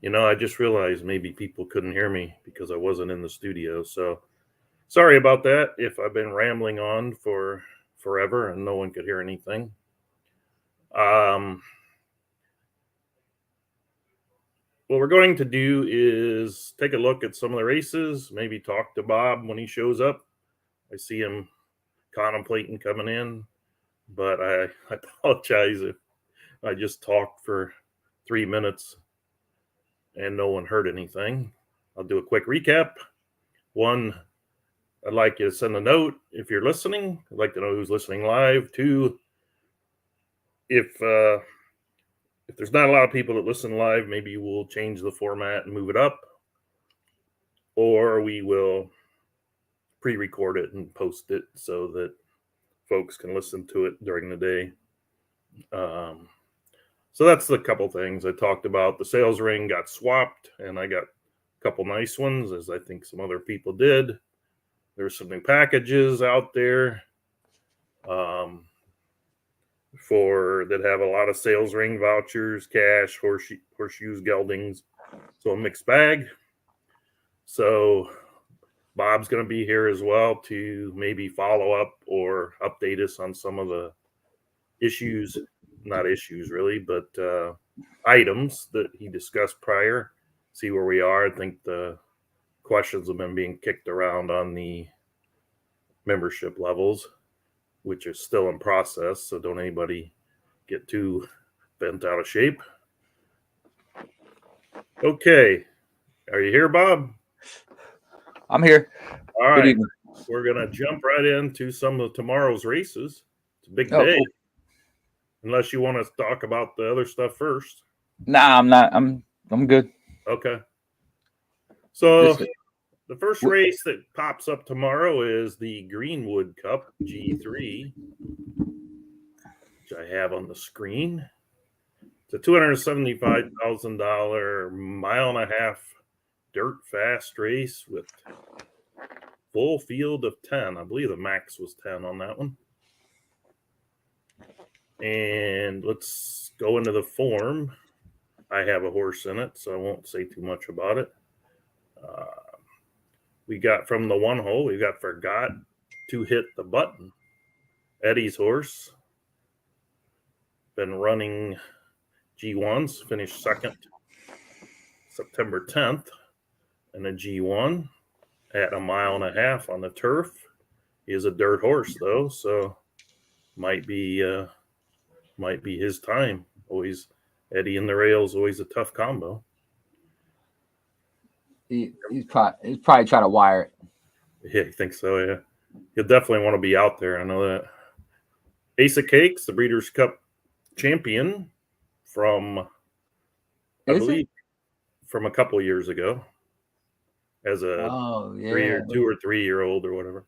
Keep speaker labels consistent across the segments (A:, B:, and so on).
A: I just realized maybe people couldn't hear me because I wasn't in the studio. So sorry about that if I've been rambling on for forever and no one could hear anything. Um, what we're going to do is take a look at some of the races, maybe talk to Bob when he shows up. I see him contemplating coming in, but I apologize if I just talked for 3 minutes and no one heard anything. I'll do a quick recap. One, I'd like you to send a note if you're listening. I'd like to know who's listening live. Two, if there's not a lot of people that listen live, maybe we'll change the format and move it up, or we will pre-record it and post it so that folks can listen to it during the day. So that's the couple things I talked about. The sales ring got swapped, and I got a couple nice ones, as I think some other people did. There's some new packages out there for that have a lot of sales ring vouchers, cash, horseshoes, geldings. So a mixed bag. So Bob's going to be here as well to maybe follow up or update us on some of the issues, not issues really, but items that he discussed prior. See where we are. I think the questions have been being kicked around on the membership levels, which is still in process. So don't anybody get too bent out of shape. Okay. Are you here, Bob?
B: I'm here.
A: All right. We're going to jump right into some of tomorrow's races. It's a big day. Cool. Unless you want to talk about the other stuff first.
B: Nah, I'm not. I'm good.
A: Okay. So the first race that pops up tomorrow is the Greenwood Cup G3, which I have on the screen. It's a $275,000 mile-and-a-half dirt fast race with full field of 10. I believe the max was 10 on that one. And let's go into the form. I have a horse in it, so I won't say too much about it. We got from the one hole, we got Forgot to Hit the Button. Eddie's horse. Been running G1s, finished second September 10th in a G1 at a mile-and-a-half on the turf. He is a dirt horse though, so might be his time. Always Eddie and the rails, always a tough combo.
B: He's probably trying to wire it.
A: Yeah, I think so. Yeah, he'll definitely want to be out there. I know that. Ace of Cakes, the Breeders' Cup champion from, I believe, from a couple years ago, as a 2 or 3 year old or whatever.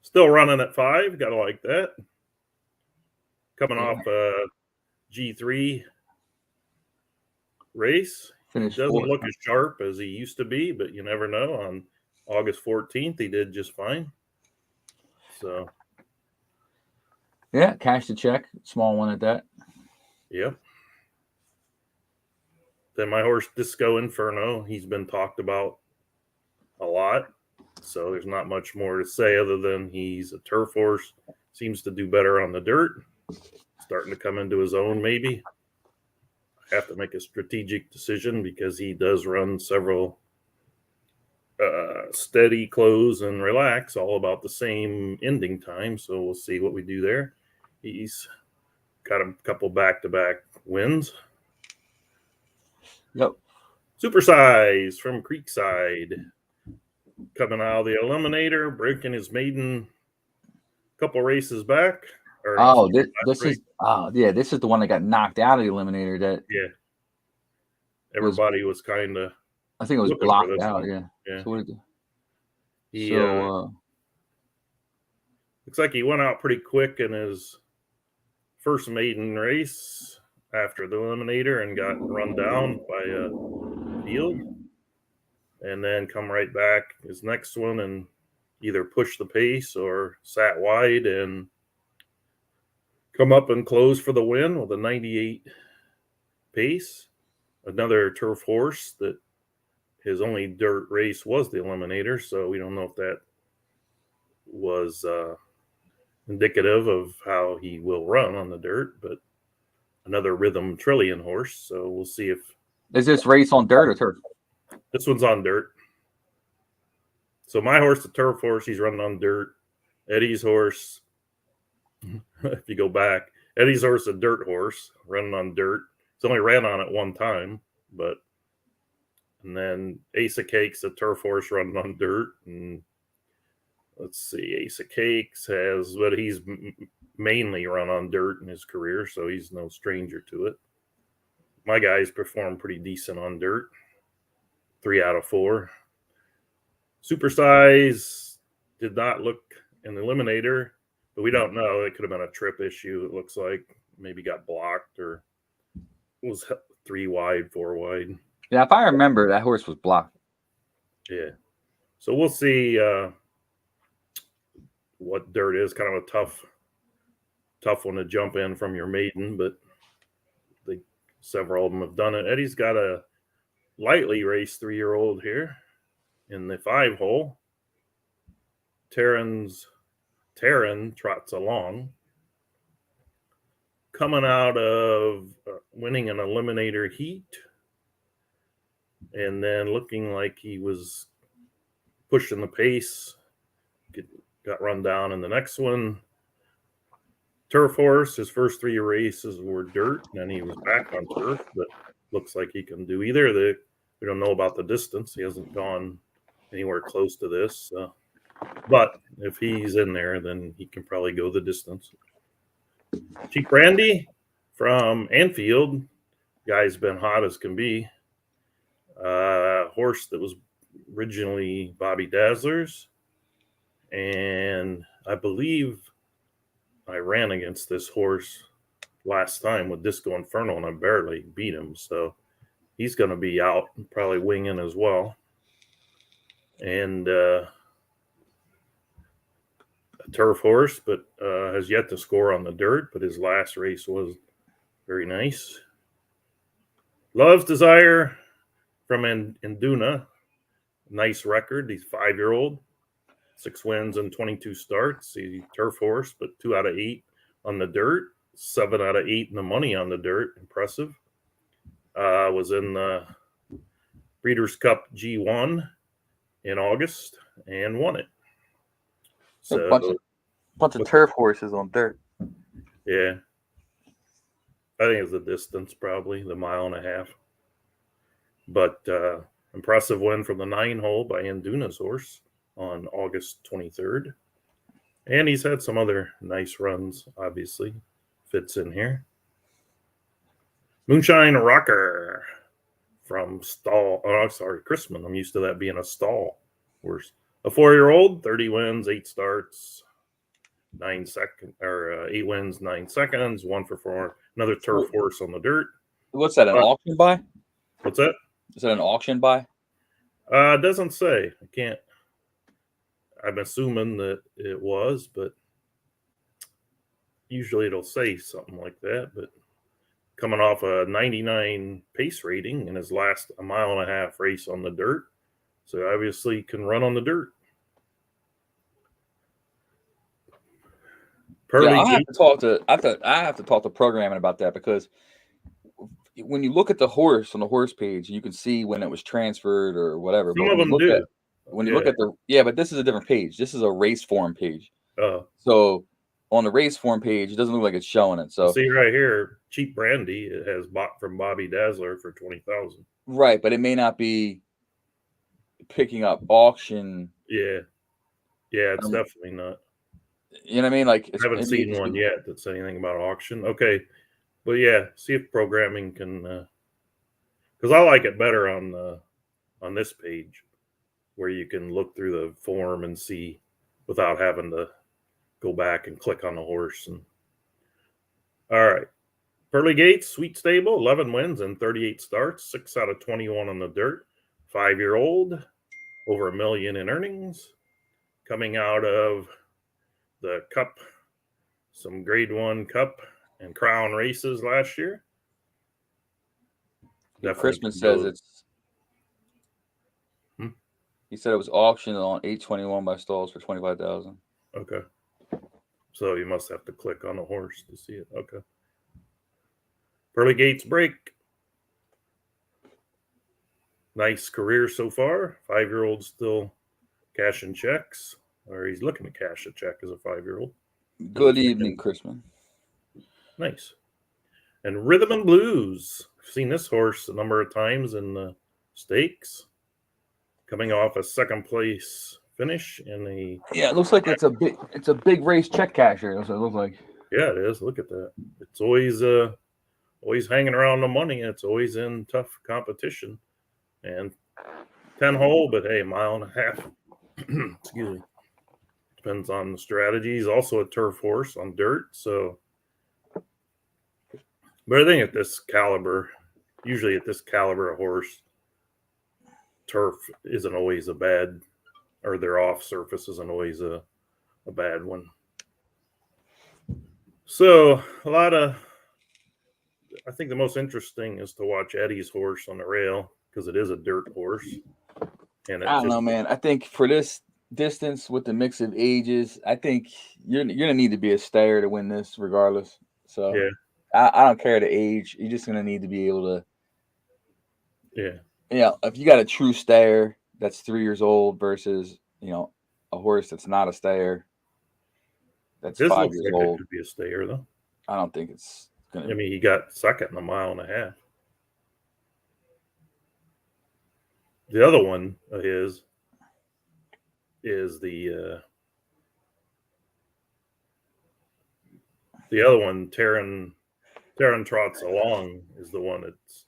A: Still running at 5. Gotta like that. Coming off a G3 race. Doesn't look as sharp as he used to be, but you never know. On August 14th, he did just fine. So,
B: yeah, cashed the check, small one at that.
A: Yep. Then my horse Disco Inferno, he's been talked about a lot, so there's not much more to say other than he's a turf horse. Seems to do better on the dirt. Starting to come into his own, maybe. Have to make a strategic decision because he does run several steady, close, and relax, all about the same ending time. So we'll see what we do there. He's got a couple back-to-back wins.
B: Yep.
A: Supersize from Creekside. Coming out of the Eliminator, breaking his maiden couple races back.
B: This is the one that got knocked out of the Eliminator. That
A: everybody was kind of.
B: I think it was blocked out. Yeah. So what
A: looks like he went out pretty quick in his first maiden race after the Eliminator and got run down by a field, and then come right back his next one and either push the pace or sat wide and come up and close for the win with a 98 pace. another turf horse that his only dirt race was the Eliminator, so we don't know if that was indicative of how he will run on the dirt, but another Rhythm Trillion horse, so we'll see if...
B: Is this race on dirt or turf?
A: This one's on dirt. So my horse, the turf horse, he's running on dirt. Eddie's horse, if you go back, Eddie's horse, a dirt horse, running on dirt. He's only ran on it one time, but... And then Ace of Cakes, a turf horse running on dirt. And let's see, Ace of Cakes has, but he's mainly run on dirt in his career, so he's no stranger to it. My guys performed pretty decent on dirt. 3 out of 4. Supersize did not look in the Eliminator, but we don't know. It could have been a trip issue. It looks like maybe got blocked or was 3 wide, 4 wide.
B: Yeah, if I remember, that horse was blocked.
A: Yeah. So we'll see what dirt is. Kind of a tough one to jump in from your maiden, but several of them have done it. Eddie's got a lightly raced 3-year-old here in the 5-hole. Taryn trots along, coming out of winning an Eliminator heat, and then looking like he was pushing the pace. Got run down in the next one. Turf horse, his first 3 races were dirt, and then he was back on turf, but looks like he can do either. We don't know about the distance. He hasn't gone anywhere close to this. But if he's in there, then he can probably go the distance. Cheap Brandy from Anfield. Guy's been hot as can be. Horse that was originally Bobby Dazzler's. And I believe I ran against this horse last time with Disco Inferno, and I barely beat him. So he's going to be out, probably winging as well. And a turf horse, but has yet to score on the dirt, but his last race was very nice. Love's Desire from Induna. Nice record. He's 5-year-old. 6 wins and 22 starts. He's a turf horse, but 2 out of 8 on the dirt. 7 out of 8 in the money on the dirt. Impressive. Was in the Breeders' Cup G1 in August and won it. So
C: a bunch of turf horses on dirt.
A: Yeah. I think it's the distance, probably the 1.5 miles. But impressive win from the 9-hole by Induna's horse on August 23rd. And he's had some other nice runs, obviously. Fits in here. Moonshine Rocker from Chrisman. I'm used to that being a stall horse. A 4-year-old, 30 wins, 8 starts, 8 wins, 9 seconds, 1 for 4. Another turf horse on the dirt.
C: What's that, an auction buy?
A: What's that?
C: Is that an auction buy?
A: It doesn't say. I can't. I'm assuming that it was, but usually it'll say something like that. But coming off a 99 pace rating in his last 1.5 mile race on the dirt, so obviously can run on the dirt.
C: Yeah, I have to talk to programming about that, because when you look at the horse on the horse page, you can see when it was transferred or whatever.
A: Some of them do.
C: When you look at but this is a different page. This is a race form page.
A: Oh.
C: So on the race form page, it doesn't look like it's showing it. So
A: see right here, Cheap Brandy, it has bought from Bobby Dazzler for $20,000.
C: Right, but it may not be picking up auction.
A: Yeah, it's definitely not.
C: You know what I mean? Like,
A: I haven't seen one yet that says anything about auction. Okay, but yeah, see if programming can, because I like it better on this page, where you can look through the form and see without having to go back and click on the horse. And all right, Pearly Gates, Sweet Stable, 11 wins and 38 starts, 6 out of 21 on the dirt. 5-year-old, over $1 million in earnings, coming out of the Cup, some Grade 1 Cup and Crown races last year.
C: Crispin says
A: go.
C: it's. He said it was auctioned on 8/21 by Stalls for $25,000.
A: Okay. So you must have to click on the horse to see it. Okay. Pearly Gates break. Nice career so far. 5-year-old still cashing checks, or he's looking to cash a check as a 5-year-old.
C: Good evening, Crispin.
A: Nice. And Rhythm and Blues. I've seen this horse a number of times in the stakes. Coming off a second place finish in the.
C: Yeah, it looks like it's a big race check casher. That's what it looks like.
A: Yeah, it is. Look at that. It's always hanging around the money. It's always in tough competition. And 10 hole, but hey, 1.5 miles. Excuse me. Depends on the strategy. He's also a turf horse on dirt. So, but I think at this caliber, usually at this caliber of horse, turf isn't always a bad, or their off surface isn't always a bad one. So I think the most interesting is to watch Eddie's horse on the rail because it is a dirt horse. And
C: I don't know, man. I think for this distance with the mix of ages, I think you're gonna need to be a stayer to win this, regardless. So
A: yeah,
C: I don't care the age. You're just gonna need to be able to.
A: Yeah.
C: Yeah, if you got a true stayer that's 3 years old versus a horse that's not a stayer that's
A: this
C: 5
A: looks
C: years
A: like
C: old.
A: It could be a stayer though.
C: I don't think it's gonna.
A: I mean, he got second in 1.5 miles. The other one of his is the other one, Terran Trots Along, is the one that's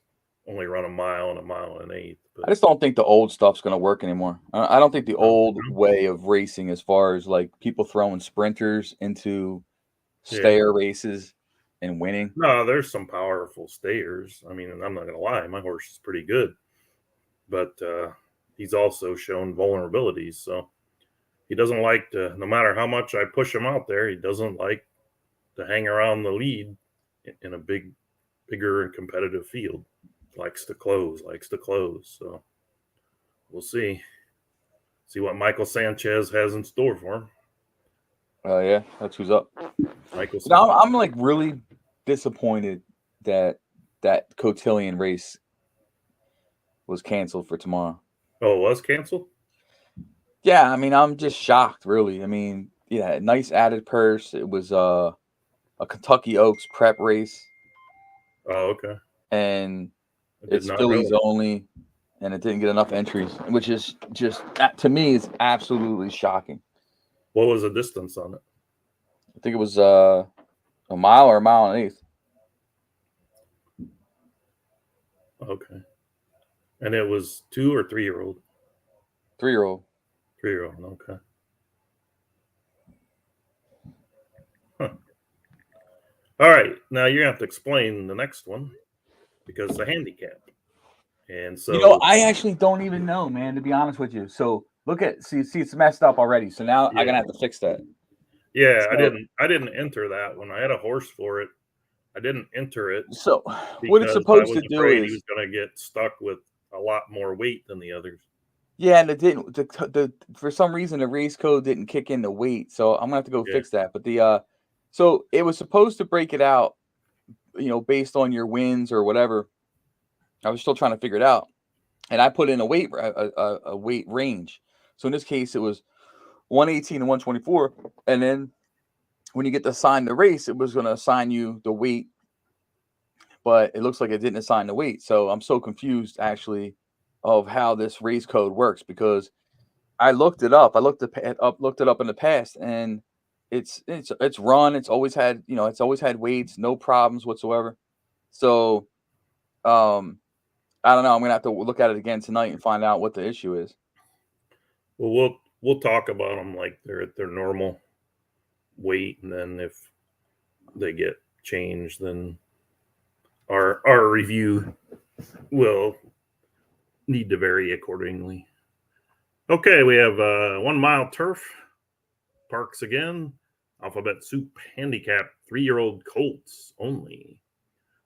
A: only run 1 mile and 1.1 miles. But
C: I just don't think the old stuff's going to work anymore. I don't think the old way of racing, as far as like people throwing sprinters into stayer races and winning.
A: No, there's some powerful stayers. I mean, and I'm not going to lie, my horse is pretty good, but he's also shown vulnerabilities. So he doesn't like to, no matter how much I push him out there, he doesn't like to hang around the lead in a bigger and competitive field. Likes to close. So we'll see what Michael Sanchez has in store for him.
C: Yeah, that's who's up.
A: Michael.
C: I'm like really disappointed that Cotillion race was canceled for tomorrow.
A: Oh, it was canceled?
C: Yeah, I mean, I'm just shocked, really. I mean, yeah, nice added purse. It was a Kentucky Oaks prep race.
A: Oh, okay.
C: And it's fillies only, and it didn't get enough entries, which is just, to me, is absolutely shocking.
A: What was the distance on it?
C: I think it was a mile or 1.1 miles.
A: Okay. And it was 2 or 3-year-old?
C: 3-year-old.
A: 3-year-old, okay. Huh. All right, now you're gonna have to explain the next one because it's a handicap. And so
C: I actually don't even know, man, to be honest with you. So look at see it's messed up already. So now I'm gonna have to fix that.
A: Yeah, so, I didn't enter that one. I had a horse for it. I didn't enter it.
C: So what it's supposed to do is
A: he was gonna get stuck with a lot more weight than the others.
C: Yeah, and it didn't. For some reason, the race code didn't kick in the weight, so I'm gonna have to go fix that. But so it was supposed to break it out, based on your wins or whatever. I was still trying to figure it out, and I put in a weight range. So in this case, it was 118 and 124, and then when you get to assign the race, it was gonna assign you the weight, but it looks like it didn't assign the weight. So I'm so confused, actually, of how this race code works, because I looked it up. I looked it up in the past, and it's run. It's always had weights, no problems whatsoever. So, I don't know. I'm gonna have to look at it again tonight and find out what the issue is.
A: Well, we'll talk about them like they're at their normal weight, and then if they get changed, then our review will need to vary accordingly. Okay, we have 1 mile turf parks again. Alphabet Soup handicap 3-year-old colts only.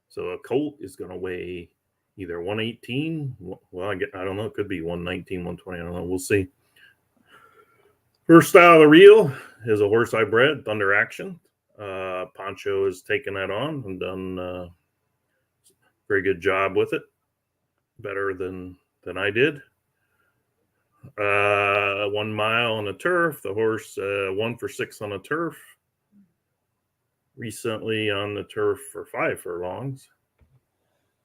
A: So a colt is going to weigh either 118. Well, I don't know. It could be 119, 120. I don't know. We'll see. First out of the reel is a horse I bred, Thunder Action. Pancho has taken that on and done a very good job with it. Better than I did. 1 mile on the turf. The horse 1 for 6 on the turf. Recently on the turf for 5 furlongs.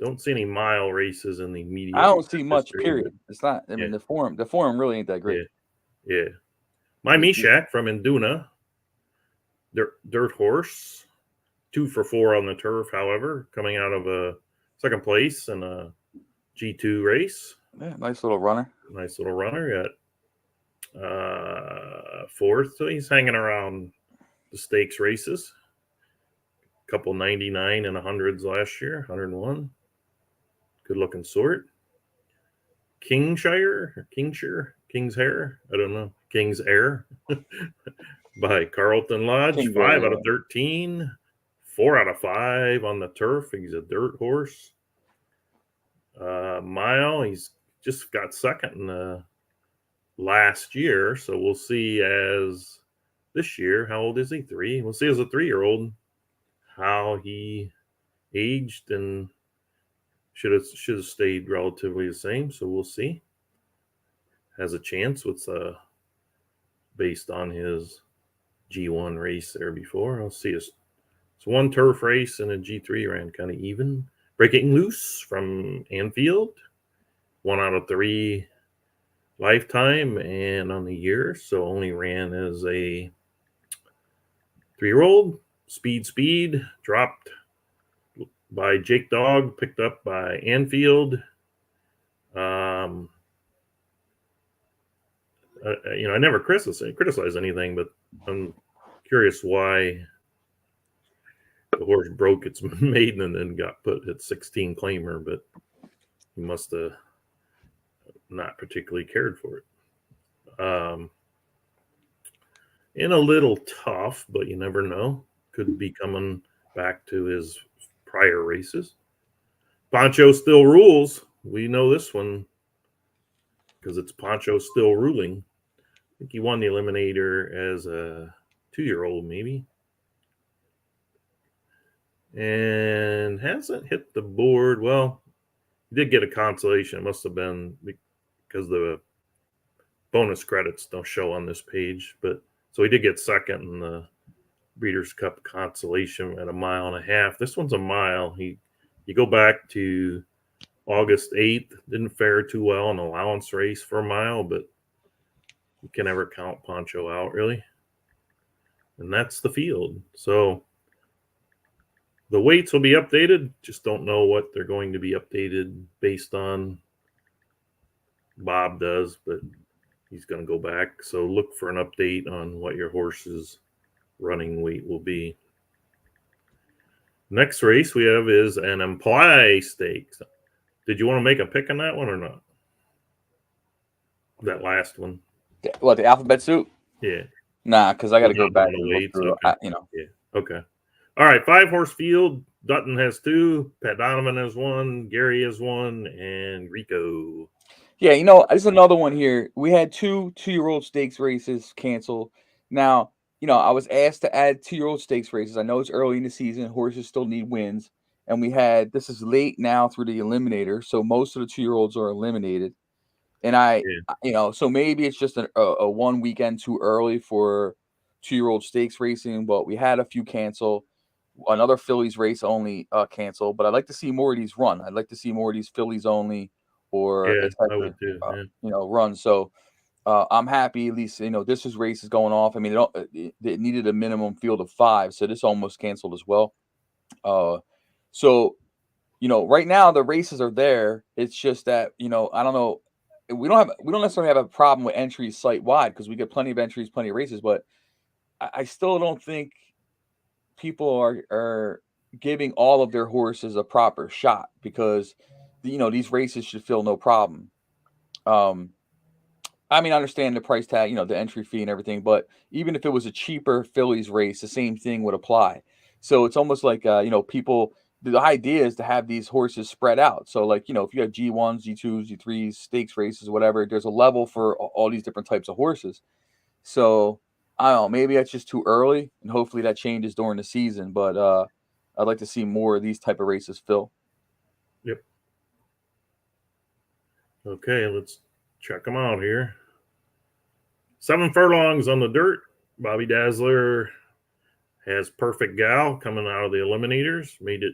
A: Don't see any mile races in the immediate.
C: I don't see much.
A: history,
C: Period. It's not. I mean, the form really ain't that great.
A: Yeah. My Mishak from Induna, dirt horse, 2 for 4 on the turf. However, coming out of a second place in a G2 race.
C: Yeah, nice little runner.
A: Got 4th. So he's hanging around the stakes races. Couple 99 and 100s last year, 101. Good looking sort. King's Hair, I don't know. King's Air by Carlton Lodge.
C: King
A: 5
C: Air,
A: out of 13. 4 out of 5 on the turf. He's a dirt horse. Mile, he's just got second in the last year. So we'll see as this year. How old is he? 3. We'll see as a 3-year-old how he aged and should have stayed relatively the same. So we'll see. Has a chance with based on his G1 race there before. I'll see. It's 1 turf race and a G3 ran kind of even. Breaking Loose from Anfield. 1 out of 3 lifetime and on the year. So only ran as a 3-year-old. Speed dropped by Jake Dog, picked up by Anfield. I never criticize anything, but I'm curious why the horse broke its maiden and then got put at 16 claimer, but he must have not particularly cared for it. And a little tough, but you never know. Could be coming back to his prior races. Pancho Still Rules. We know this one because it's Pancho Still Ruling. I think he won the Eliminator as a 2-year-old, maybe. And hasn't hit the board. Well, he did get a consolation. It must have been because the bonus credits don't show on this page. But so he did get second in the Breeders' Cup consolation at 1.5 miles. This one's a mile. You go back to August 8th, didn't fare too well in an allowance race for a mile, but you can never count Pancho out, really. And that's the field. So the weights will be updated. Just don't know what they're going to be updated based on. Bob does, but he's going to go back. So look for an update on what your horse's running weight will be. Next race we have is an Imply Stakes. Did you want to make a pick on that one or not? That last one.
C: What, the alphabet soup?
A: Yeah.
C: Nah, because I got to go back and look through.
A: Okay.
C: Yeah.
A: Okay. All right. 5-horse field. Dutton has 2. Pat Donovan has 1. Gary has 1. And Rico.
C: Yeah, there's another one here. We had 2 2-year-old stakes races canceled. Now, I was asked to add 2-year-old stakes races. I know it's early in the season. Horses still need wins. And this is late now through the eliminator. So most of the 2-year-olds are eliminated. And so maybe it's just a 1 weekend too early for 2-year-old stakes racing. But we had a few cancel. Another Phillies race only cancel. But I'd like to see more of these run. I'd like to see more of these Phillies only or
A: I would too.
C: run. So I'm happy at least this race is going off. I mean, it needed a minimum field of 5, so this almost canceled as well. So right now the races are there. It's just that I don't know. We don't necessarily have a problem with entries site wide because we get plenty of entries, plenty of races. But I still don't think people are giving all of their horses a proper shot because these races should feel no problem. I mean, I understand the price tag, the entry fee and everything, but even if it was a cheaper Phillies race, the same thing would apply. So it's almost like, people the idea is to have these horses spread out. So, like, you know, if you have G1s, G2s, G3s, stakes races, whatever, there's a level for all these different types of horses. So, I don't know, maybe that's just too early, and hopefully that changes during the season. But I'd like to see more of these type of races fill.
A: Yep. Okay, let's check them out here. 7 furlongs on the dirt. Bobby Dazzler has Perfect Gal coming out of the eliminators. Made it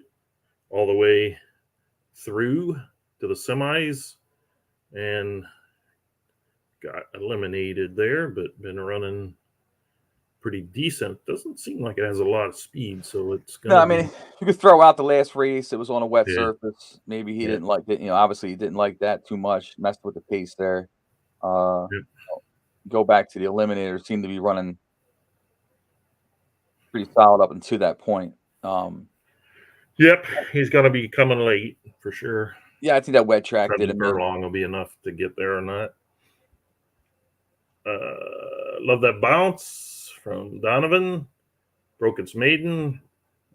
A: all the way through to the semis and got eliminated there, but been running pretty decent. Doesn't seem like it has a lot of speed, so it's gonna.
C: No, I mean, you could throw out the last race. It was on a wet
A: Yeah.
C: surface. Maybe he didn't like it. You know, obviously he didn't like that too much. Messed with the pace there. Go back to the eliminators. Seemed to be running pretty solid up until that point.
A: Yep, he's gonna be coming late for sure.
C: Yeah, I think that wet track did
A: 7 furlong will be enough to get there or not. Love That Bounce from Donovan. Broke its maiden.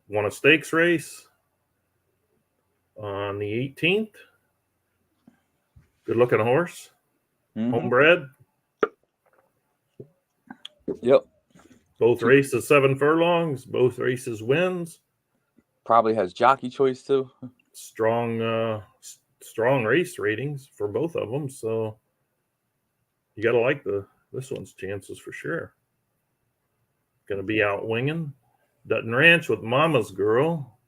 A: Won a stakes race on the 18th. Good looking horse.
C: Mm-hmm.
A: Homebred.
C: Yep.
A: Both races 7 furlongs. Both races wins.
C: Probably has jockey choice too.
A: Strong race ratings for both of them. So you got to like this one's chances for sure. Going to be out winging. Dutton Ranch with Mama's Girl,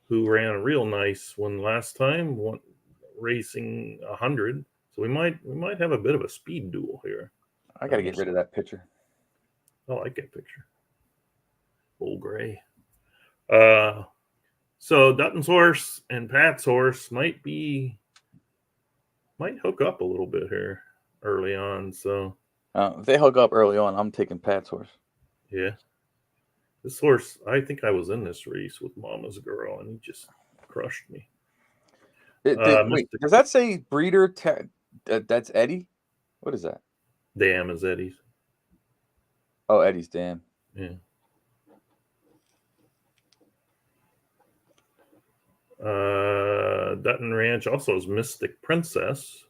A: who ran a real nice one last time, racing 100. So we might have a bit of a speed duel here.
C: I got to get rid of that picture.
A: I like that picture. Old gray. So Dutton's horse and Pat's horse might hook up a little bit here early on. So
C: if they hook up early on, I'm taking Pat's horse.
A: Yeah. This horse, I think I was in this race with Mama's Girl, and he just crushed me.
C: Wait, does that say breeder? That's Eddie? What is that?
A: Dam is Eddie's.
C: Oh, Eddie's dam.
A: Yeah. Dutton Ranch also has Mystic Princess.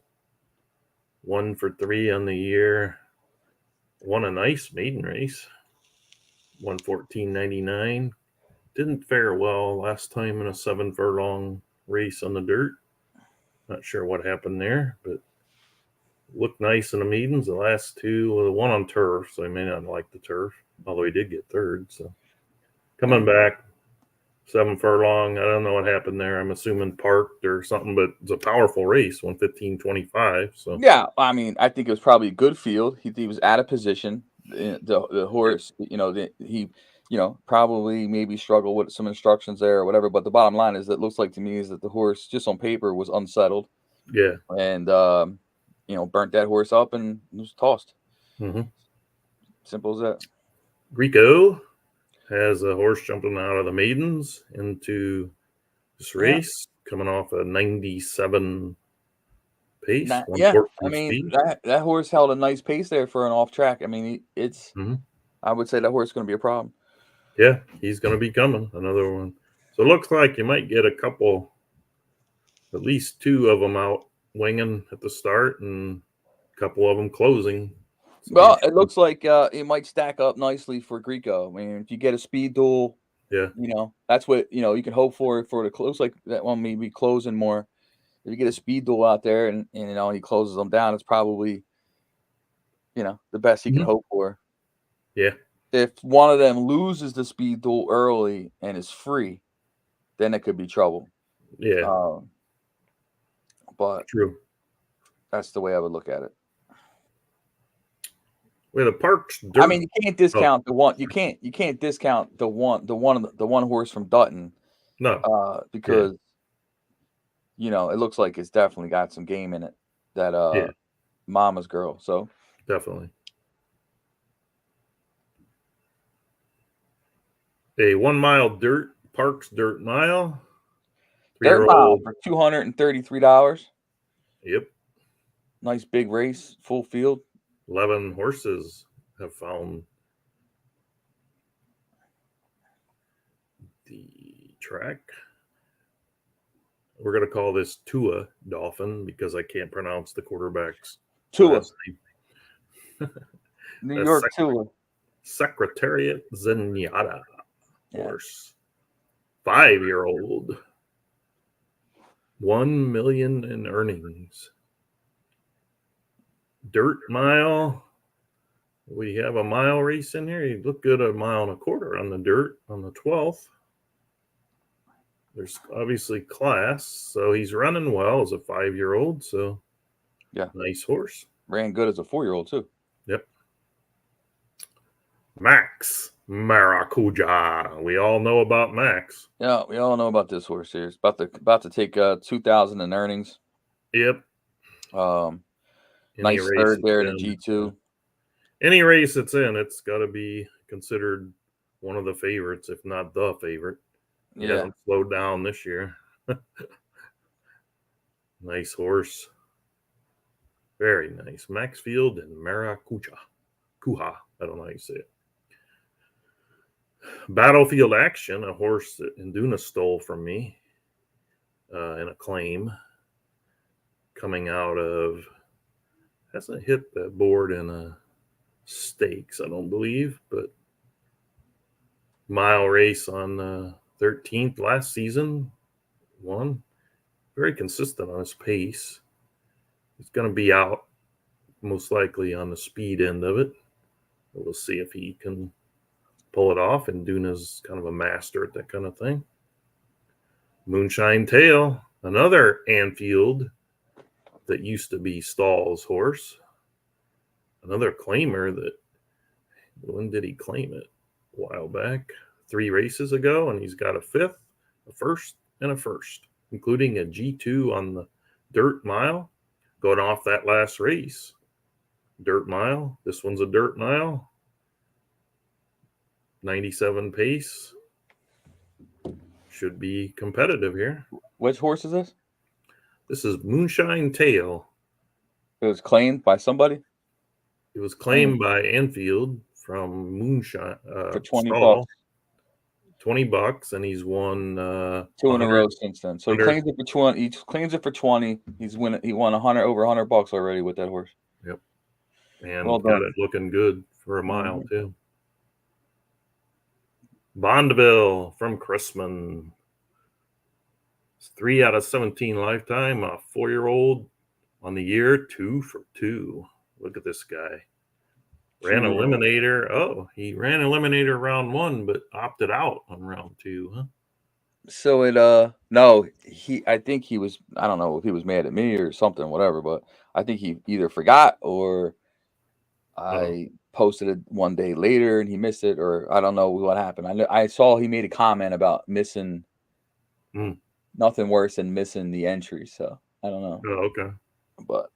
A: 1 for 3 on the year. Won a nice maiden race. 114.99. Didn't fare well last time in a 7 furlong race on the dirt. Not sure what happened there, but looked nice in the maidens. The last 2, well, the one on turf, so I may not like the turf, although he did get 3rd. So coming back, 7 furlong. I don't know what happened there. I'm assuming parked or something, but it's a powerful race, 115.25. So
C: yeah, I mean, I think it was probably a good field. He was out of position. The horse, he probably maybe struggled with some instructions there or whatever. But the bottom line is, it looks like to me is that the horse, just on paper, was unsettled.
A: Yeah,
C: and burnt that horse up and was tossed.
A: Mm-hmm.
C: Simple as that.
A: Rico has a horse jumping out of the maidens into this race, coming off a 97 pace.
C: I mean, that horse held a nice pace there for an off track. I mean, it's. Mm-hmm. I would say that horse is going to be a problem.
A: Yeah, he's going to be coming. Another one. So it looks like you might get a couple, at least 2 of them out winging at the start and a couple of them closing.
C: So well, it looks like it might stack up nicely for Greco. I mean, if you get a speed duel, that's what you can hope for the close. Like that one may be closing more. If you get a speed duel out there and he closes them down, it's probably the best he can hope for.
A: Yeah.
C: If one of them loses the speed duel early and is free, then it could be trouble.
A: Yeah.
C: But
A: true.
C: That's the way I would look at it.
A: Where the park's dirt.
C: I mean, you can't discount the one. You can't discount the one horse from Dutton.
A: No.
C: Because it looks like it's definitely got some game in it. That Mama's Girl. So
A: definitely. A 1 mile dirt Parks Dirt Mile.
C: Dirt Mile for $233.
A: Yep.
C: Nice big race, full field.
A: 11 horses have found the track. We're going to call this Tua Dolphin because I can't pronounce the quarterback's
C: Tua.
A: last name.
C: New York Tua.
A: Secretariat Zenyatta horse. 5-year-old. 1 million in earnings. Dirt mile. We have a mile race in here. You look good at 1.25 miles on the dirt on the 12th. There's obviously class, so he's running well as a 5-year-old. So,
C: yeah,
A: nice horse.
C: Ran good as a 4-year-old too.
A: Yep. Max Maracuja. We all know about Max.
C: Yeah, we all know about this horse here. It's about to take 2,000 in earnings.
A: Yep.
C: Nice third there in the G2.
A: Any race it's in, it's got to be considered one of the favorites, if not the favorite. He hasn't slowed down this year. Nice horse. Very nice. Maxfield and Maracuja. Kuha. I don't know how you say it. Battlefield Action, a horse that Induna stole from me in a claim. Coming out of, hasn't hit the board in a stakes, I don't believe, but mile race on 13th last season. Won. Very consistent on his pace. He's going to be out most likely on the speed end of it. We'll see if he can pull it off, and Duna's kind of a master at that kind of thing. Moonshine Tail, another Anfield that used to be Stahl's horse. Another claimer that, when did he claim it? A while back, 3 races ago, and he's got a 5th, a 1st, and a 1st, including a G2 on the dirt mile, going off that last race. Dirt mile. This one's a dirt mile. 97 pace. Should be competitive here.
C: Which horse is this?
A: This is Moonshine Tail.
C: It was claimed by somebody?
A: It was claimed by Anfield from Moonshine.
C: For $20.
A: $20, and he's won
C: 2 in a row since then. So he claims it for 20. He claims it for 20. He won over $100 already with that horse.
A: Yep. And got it looking good for a mile too. Bondeville from Chrisman. It's 3 out of 17 lifetime. A 4-year-old on the year, 2 for 2. Look at this guy. Ran Eliminator. Oh, he ran Eliminator round 1, but opted out on round 2, huh?
C: So I think he was, I don't know if he was mad at me or something, whatever, but I think he either forgot or I posted it one day later and he missed it, or I don't know what happened. I saw he made a comment about missing nothing worse than missing the entry. So I don't know.
A: Oh, okay.
C: But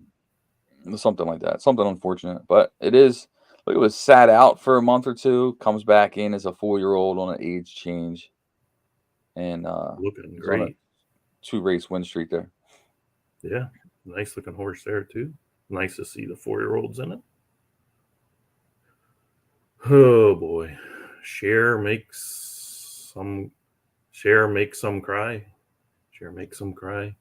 C: something like that, something unfortunate, but it is. Look, it was sat out for a month or 2, comes back in as a 4-year-old on an age change, and
A: looking great. On a
C: 2-race win streak there.
A: Yeah, nice looking horse there too. Nice to see the 4-year-olds in it. Oh boy, Share makes some cry. Sherry makes them cry.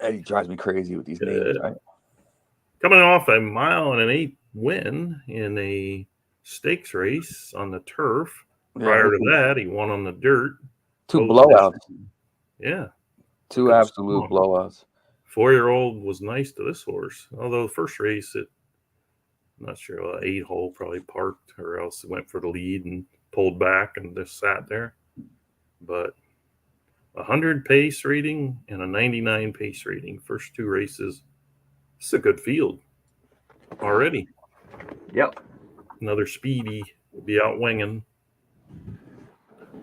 C: Eddie drives me crazy with these names, right?
A: Coming off a 1.8 mile win in a stakes race on the turf. Prior to that, he won on the dirt.
C: 2 blowouts.
A: Yeah.
C: 2 absolute blowouts.
A: 4-year-old was nice to this horse. Although the first race, I'm not sure, 8-hole probably parked, or else it went for the lead and pulled back and just sat there. But 100 pace rating and a 99 pace rating. First 2 races. It's a good field already.
C: Yep.
A: Another speedy will be out winging.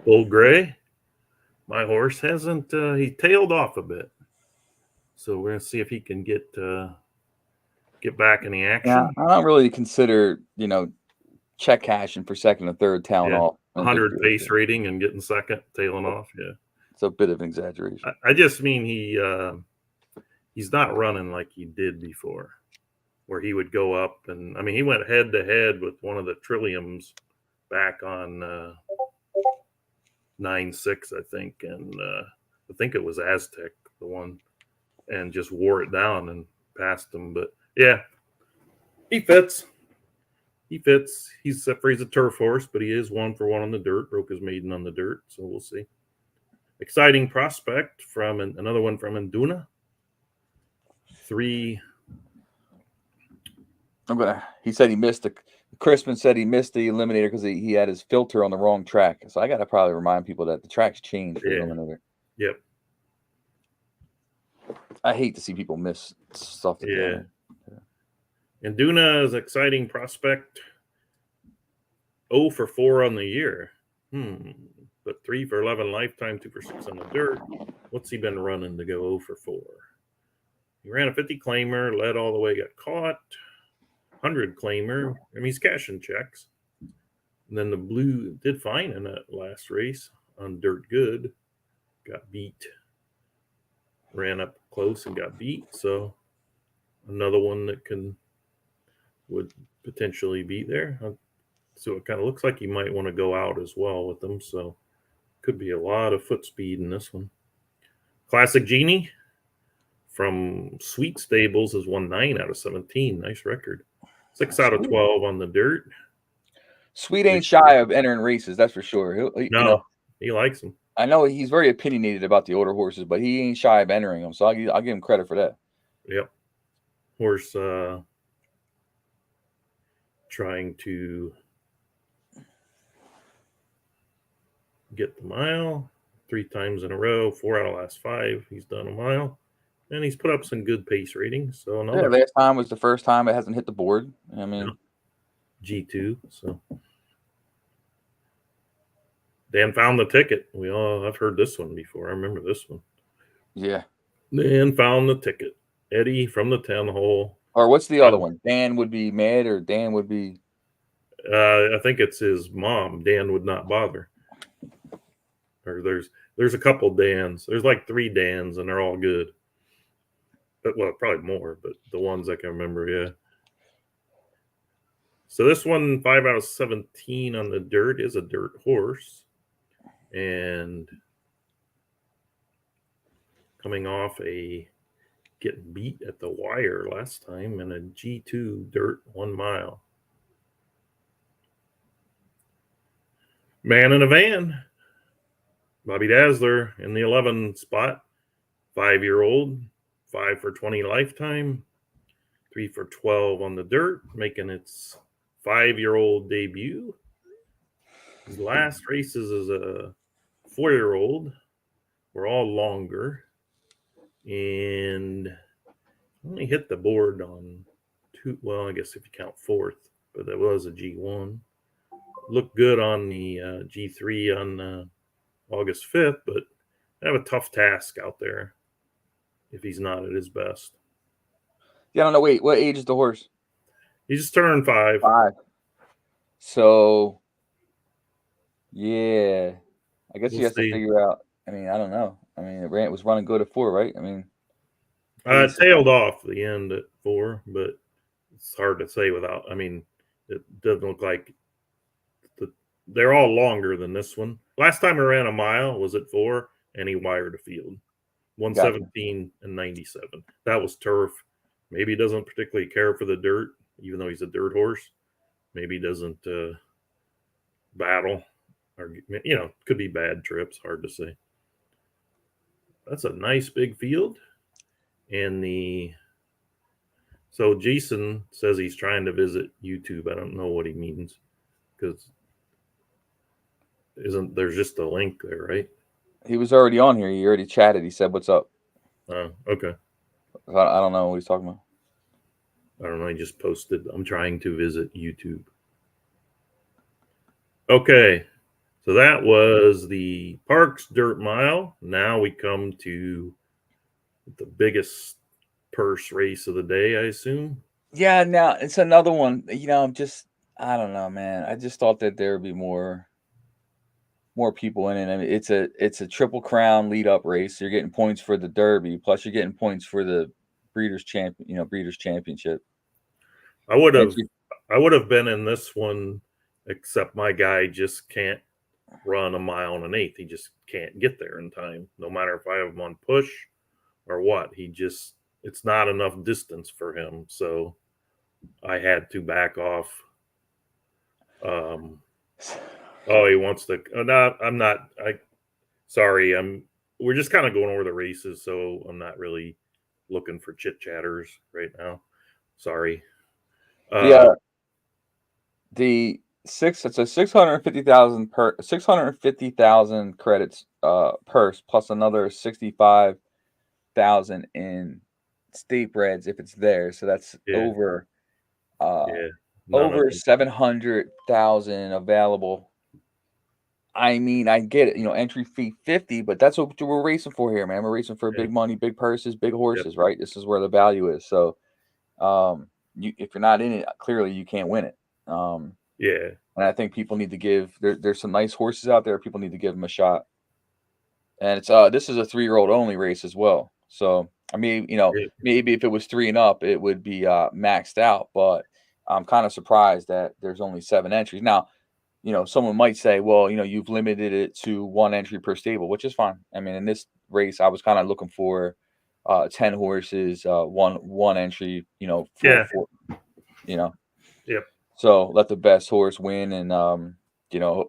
A: Bull Gray, my horse hasn't. He tailed off a bit, so we're gonna see if he can get back in the action.
C: Yeah, I don't really consider check cashing for second and third tailing off.
A: 100 pace rating and getting second, tailing off. Yeah,
C: it's a bit of an exaggeration.
A: I just mean he's not running like he did before, where he would go up and he went head to head with one of the Trilliums back on 9-6, I think, and I think it was Aztec, the one, and just wore it down and passed him. But yeah, he fits. He fits. He's a turf horse, but he is 1-for-1 on the dirt. Broke his maiden on the dirt, so we'll see. Exciting prospect from another one from Induna. 3.
C: He said he missed the. Crispin said he missed the eliminator because he had his filter on the wrong track. So I got to probably remind people that the track's changed for the eliminator.
A: Yep.
C: I hate to see people miss stuff.
A: Yeah. Induna is exciting prospect. 0-for-4 on the year. But 3-for-11 lifetime, 2-for-6 on the dirt. What's he been running to go 0-for-4? He ran a 50 claimer, led all the way, got caught. 100 claimer. I mean, he's cashing checks. And then the blue did fine in that last race on dirt good. Got beat. Ran up close and got beat. So another one that would potentially be there. So it kind of looks like he might want to go out as well with them. So could be a lot of foot speed in this one. Classic Genie from Sweet Stables has won 9 out of 17. Nice record. 6 out of 12 on the dirt.
C: Sweet ain't shy of entering races, that's for sure.
A: He likes them.
C: I know he's very opinionated about the older horses, but he ain't shy of entering them. So I'll give him credit for that.
A: Yep. Horse trying to get the mile 3 times in a row, 4 out of the last 5. He's done a mile, and he's put up some good pace ratings. So
C: last time was the first time it hasn't hit the board. I mean,
A: G2. So Dan found the ticket. I've heard this one before. I remember this one.
C: Yeah.
A: Dan found the ticket. Eddie from the 10 hole.
C: Or what's the other one? Dan would be mad, or Dan would be.
A: I think it's his mom. Dan would not bother. Or there's a couple Dans. There's like 3 Dans, and they're all good. But probably more, but the ones I can remember, yeah. So this one, 5 out of 17 on the dirt, is a dirt horse. And coming off getting beat at the wire last time in a G2 dirt 1 mile. Man in a van. Bobby Dazzler in the 11 spot. 5-year-old. 5-for-20 lifetime. 3-for-12 on the dirt, making its 5-year-old debut. His last races as a 4-year-old were all longer, and only hit the board on 2. Well, I guess if you count 4th, but that was a G1. Looked good on the G3 on August 5th, but have a tough task out there if he's not at his best.
C: Yeah, I don't know. Wait, what age is the horse?
A: He just turned 5.
C: 5. So, yeah, I guess he has to figure out. I mean, I don't know. I mean, it was running good at 4, right? I mean,
A: it tailed off the end at 4, but it's hard to say without. I mean, it doesn't look like they're all longer than this one. Last time I ran a mile was at 4, and he wired a field, 117 and 97. That was turf. Maybe he doesn't particularly care for the dirt, even though he's a dirt horse. Maybe he doesn't battle, or could be bad trips. Hard to say. That's a nice big field, and so Jason says he's trying to visit YouTube. I don't know what he means, because there's just a link there, right?
C: He was already on here. He already chatted. He said, "What's up?"
A: Oh, okay.
C: I don't know what he's talking about.
A: I don't know. He just posted, "I'm trying to visit YouTube." Okay. So that was the Parks Dirt Mile. Now we come to the biggest purse race of the day, I assume.
C: Yeah, now it's another one. I don't know, man. I just thought that there would be more people in it. I mean, it's a Triple Crown lead up race. You're getting points for the Derby, plus you're getting points for the Breeders' Championship.
A: I would have been in this one, except my guy just can't run a mile and an eighth. He just can't get there in time, no matter if I have him on push or what. It's not enough distance for him. So I had to back off. He wants to. Sorry. We're just kind of going over the races, so I'm not really looking for chit chatters right now. Sorry.
C: It's a 650,000 credits purse plus another 65,000 in state breads if it's there. So that's over 700,000 available. I mean, I get it, entry fee 50, but that's what we're racing for here, man. We're racing for big money, big purses, big horses, right? This is where the value is. So if you're not in it, clearly you can't win it. And I think people need to give there's some nice horses out there. People need to give them a shot. And it's this is a 3-year-old only race as well. So I mean, maybe if it was 3 and up, it would be maxed out. But I'm kind of surprised that there's only 7 entries. Now, someone might say, well, you've limited it to 1 entry per stable, which is fine. I mean, in this race, I was kind of looking for 10 horses, one entry, So let the best horse win, and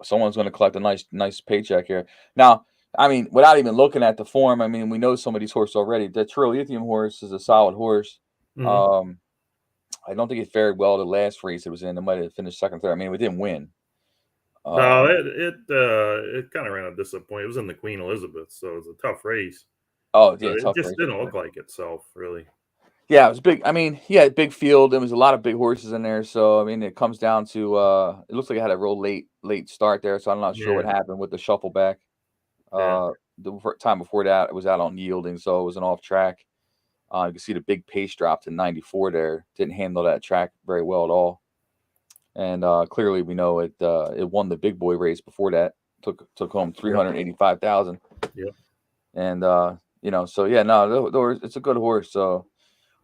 C: someone's going to collect a nice paycheck here. Now, I mean, without even looking at the form, I mean, we know some of these horses already. The Trilithium horse is a solid horse. Mm-hmm. I don't think it fared well the last race it was in. It might have finished second, third. I mean, we didn't win.
A: No, it kind of ran a disappointment. It was in the Queen Elizabeth, so it was a tough race.
C: Oh yeah,
A: it just didn't look like itself, really.
C: Yeah, it was big. I mean, big field. There was a lot of big horses in there. So I mean, it comes down to it looks like it had a real late start there. So I'm not sure what happened with the shuffle back. The time before that, it was out on yielding, so it was an off track. You can see the big pace drop to 94 there. Didn't handle that track very well at all. And clearly, we know it won the big boy race before that. Took home 385,000.
A: Yeah.
C: And so yeah, no, it's a good horse. So,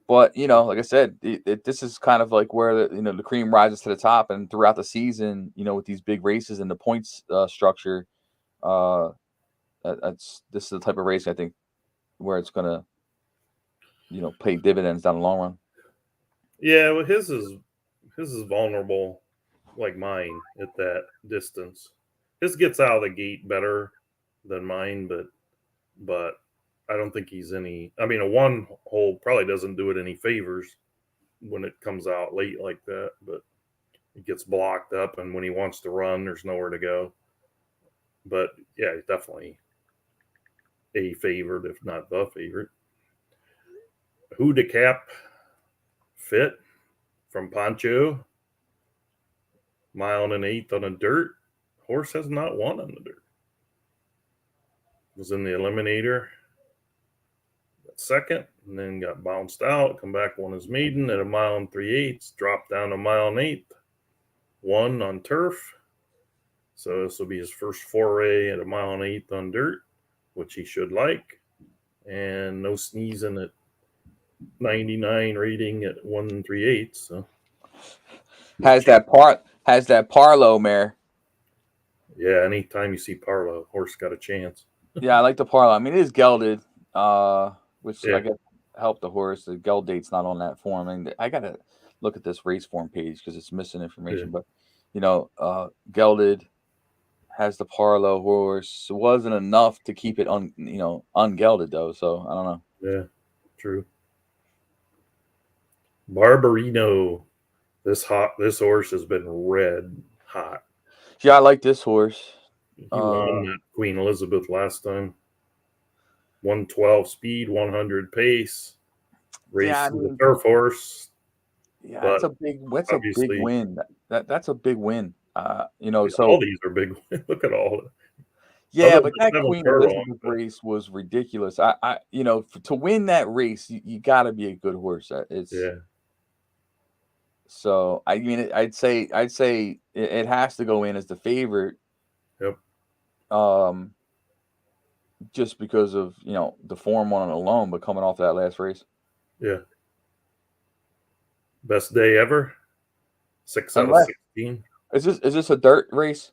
C: but like I said, this is kind of like where the cream rises to the top. And throughout the season, with these big races and the points structure, this is the type of race I think where it's gonna, pay dividends down the long run.
A: Yeah, well, his is vulnerable, like mine at that distance. His gets out of the gate better than mine, but I don't think he's any. I mean, a 1 hole probably doesn't do it any favors when it comes out late like that. But it gets blocked up, and when he wants to run, there's nowhere to go. But yeah, he's definitely a favorite, if not the favorite. Who to cap fit from Pancho. 1 1/8 on the dirt. Horse has not won on the dirt. Was in the eliminator. Got second, and then got bounced out. Come back, won his maiden at 1 3/8. Dropped down to 1 1/8. Won on turf. So this will be his first foray at 1 1/8 on dirt, which he should like. And no sneezing at 99 rating at 1 3/8. So
C: has that Parlo mare.
A: Yeah, anytime you see Parlo, horse got a chance.
C: Yeah, I like the Parlo. I mean, it is gelded, which I guess helped the horse. The geld date's not on that form, and I gotta look at this race form page because it's missing information. But gelded, has the Parlo horse. It wasn't enough to keep it ungelded though. So I don't know.
A: Yeah, true. Barbarino. This horse has been red hot.
C: Yeah, I like this horse.
A: He won that Queen Elizabeth last time. 112 speed, 100 pace. Race the turf horse.
C: Yeah, that's a big win. That's a big win. So
A: all these are big wins. Look at all of it.
C: Yeah, but that Queen Elizabeth race was ridiculous. To win that race, you got to be a good horse. So I mean, I'd say it has to go in as the favorite.
A: Yep.
C: Just because of the form on it alone, but coming off that last race.
A: Yeah. Best day ever. 6 out of 16.
C: Is this a dirt race?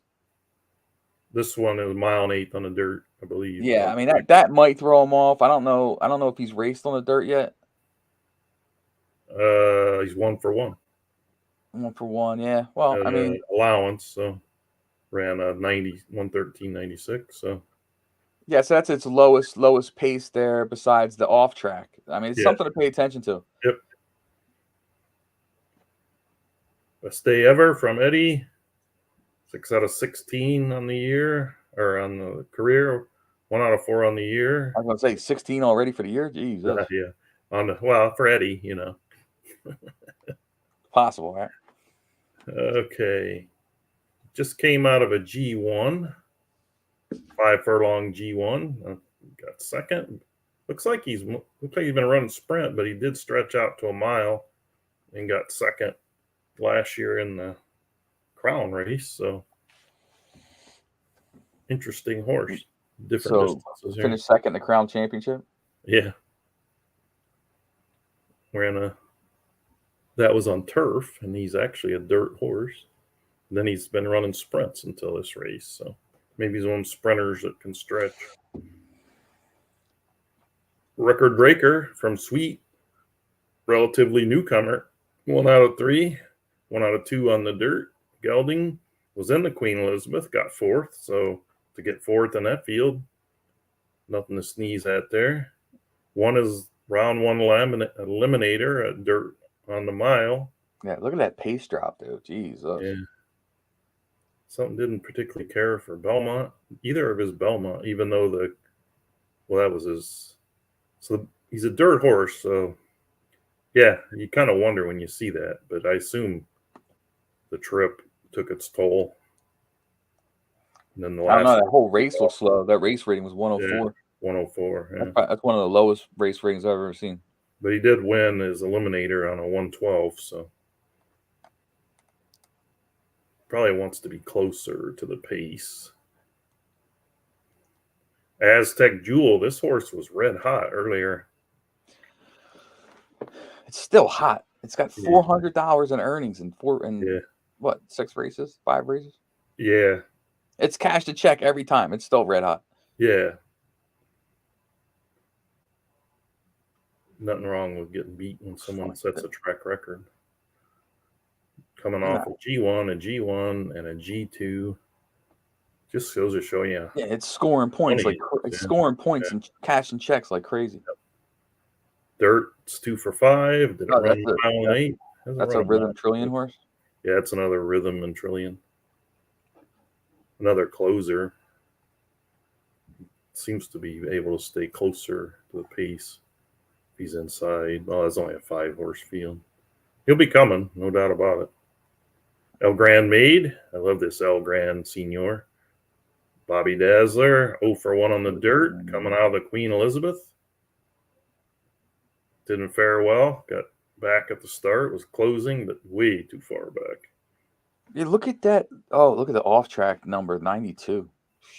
A: This one is 1.8 miles on the dirt, I believe.
C: Yeah, I mean that might throw him off. I don't know. I don't know if he's raced on the dirt yet.
A: He's 1 for 1.
C: 1 for 1, yeah. Well, I mean,
A: allowance, so ran a 113.96. So
C: yeah, so that's its lowest pace there besides the off track. I mean, it's something to pay attention to.
A: Yep. Best day ever from Eddie. 6 out of 16 on the year, or on the career. 1 out of 4 on the year.
C: I was gonna say 16 already for the year. Jesus.
A: Yeah. Well, for Eddie, you know.
C: Possible, right?
A: Okay. Just came out of a G1. 5 furlong G1. Got second. Looks like he's been running sprint, but he did stretch out to a mile and got second last year in the Crown race. So interesting horse. Different distances here.
C: Finished second in the Crown Championship.
A: Yeah. That was on turf, and he's actually a dirt horse. And then he's been running sprints until this race. So maybe he's one of them sprinters that can stretch. Record breaker from Sweet. Relatively newcomer. 1 out of 3. 1 out of 2 on the dirt. Gelding was in the Queen Elizabeth, got 4th. So to get 4th in that field, nothing to sneeze at there. One is round 1 eliminator at dirt on the mile.
C: Yeah, look at that pace drop, dude. Jeez.
A: Yeah. Something didn't particularly care for Belmont, either of his Belmont, even though that was his. So he's a dirt horse. So yeah, you kind of wonder when you see that, but I assume the trip took its toll. And then
C: I don't know. That whole race was slow. That race rating was 104.
A: Yeah, 104. Yeah.
C: That's one of the lowest race ratings I've ever seen.
A: But he did win his eliminator on a 112, so probably wants to be closer to the pace. Aztec Jewel, this horse was red hot earlier.
C: It's still hot. It's got $400 in earnings and 6 races, 5 races.
A: Yeah,
C: it's cashed a check every time. It's still red hot.
A: Yeah, nothing wrong with getting beat when someone sets a track record. Coming off a G1, a G1, and a G2. Just goes to show you.
C: Yeah, it's scoring points scoring points and cashing checks like crazy.
A: Dirt's 2 for 5. Did it run 1.8?
C: That's a Rhythm Trillion horse.
A: Yeah, it's another Rhythm and Trillion. Another closer. Seems to be able to stay closer to the pace. If he's inside. Well, it's only a 5-horse field. He'll be coming, no doubt about it. El Grand Maid. I love this El Grand Senior. Bobby Dazzler, 0 for 1 on the dirt, coming out of the Queen Elizabeth. Didn't fare well. Got back at the start. Was closing, but way too far back.
C: Yeah, look at that. Oh, look at the off-track number, 92.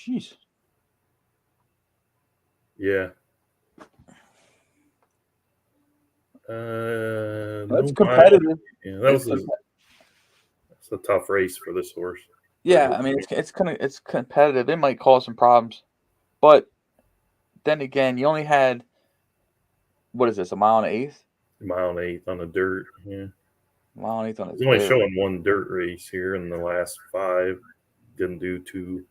C: Jeez.
A: Yeah.
C: That's competitive.
A: Yeah, that's a tough race for this horse.
C: Yeah, I mean it's competitive. It might cause some problems, but then again, you only had what is this? A mile and 1/8?
A: A mile and 1/8 on the dirt. Yeah,
C: mile and 1/8 on the dirt.
A: He's only showing one dirt race here in the last 5. Didn't do too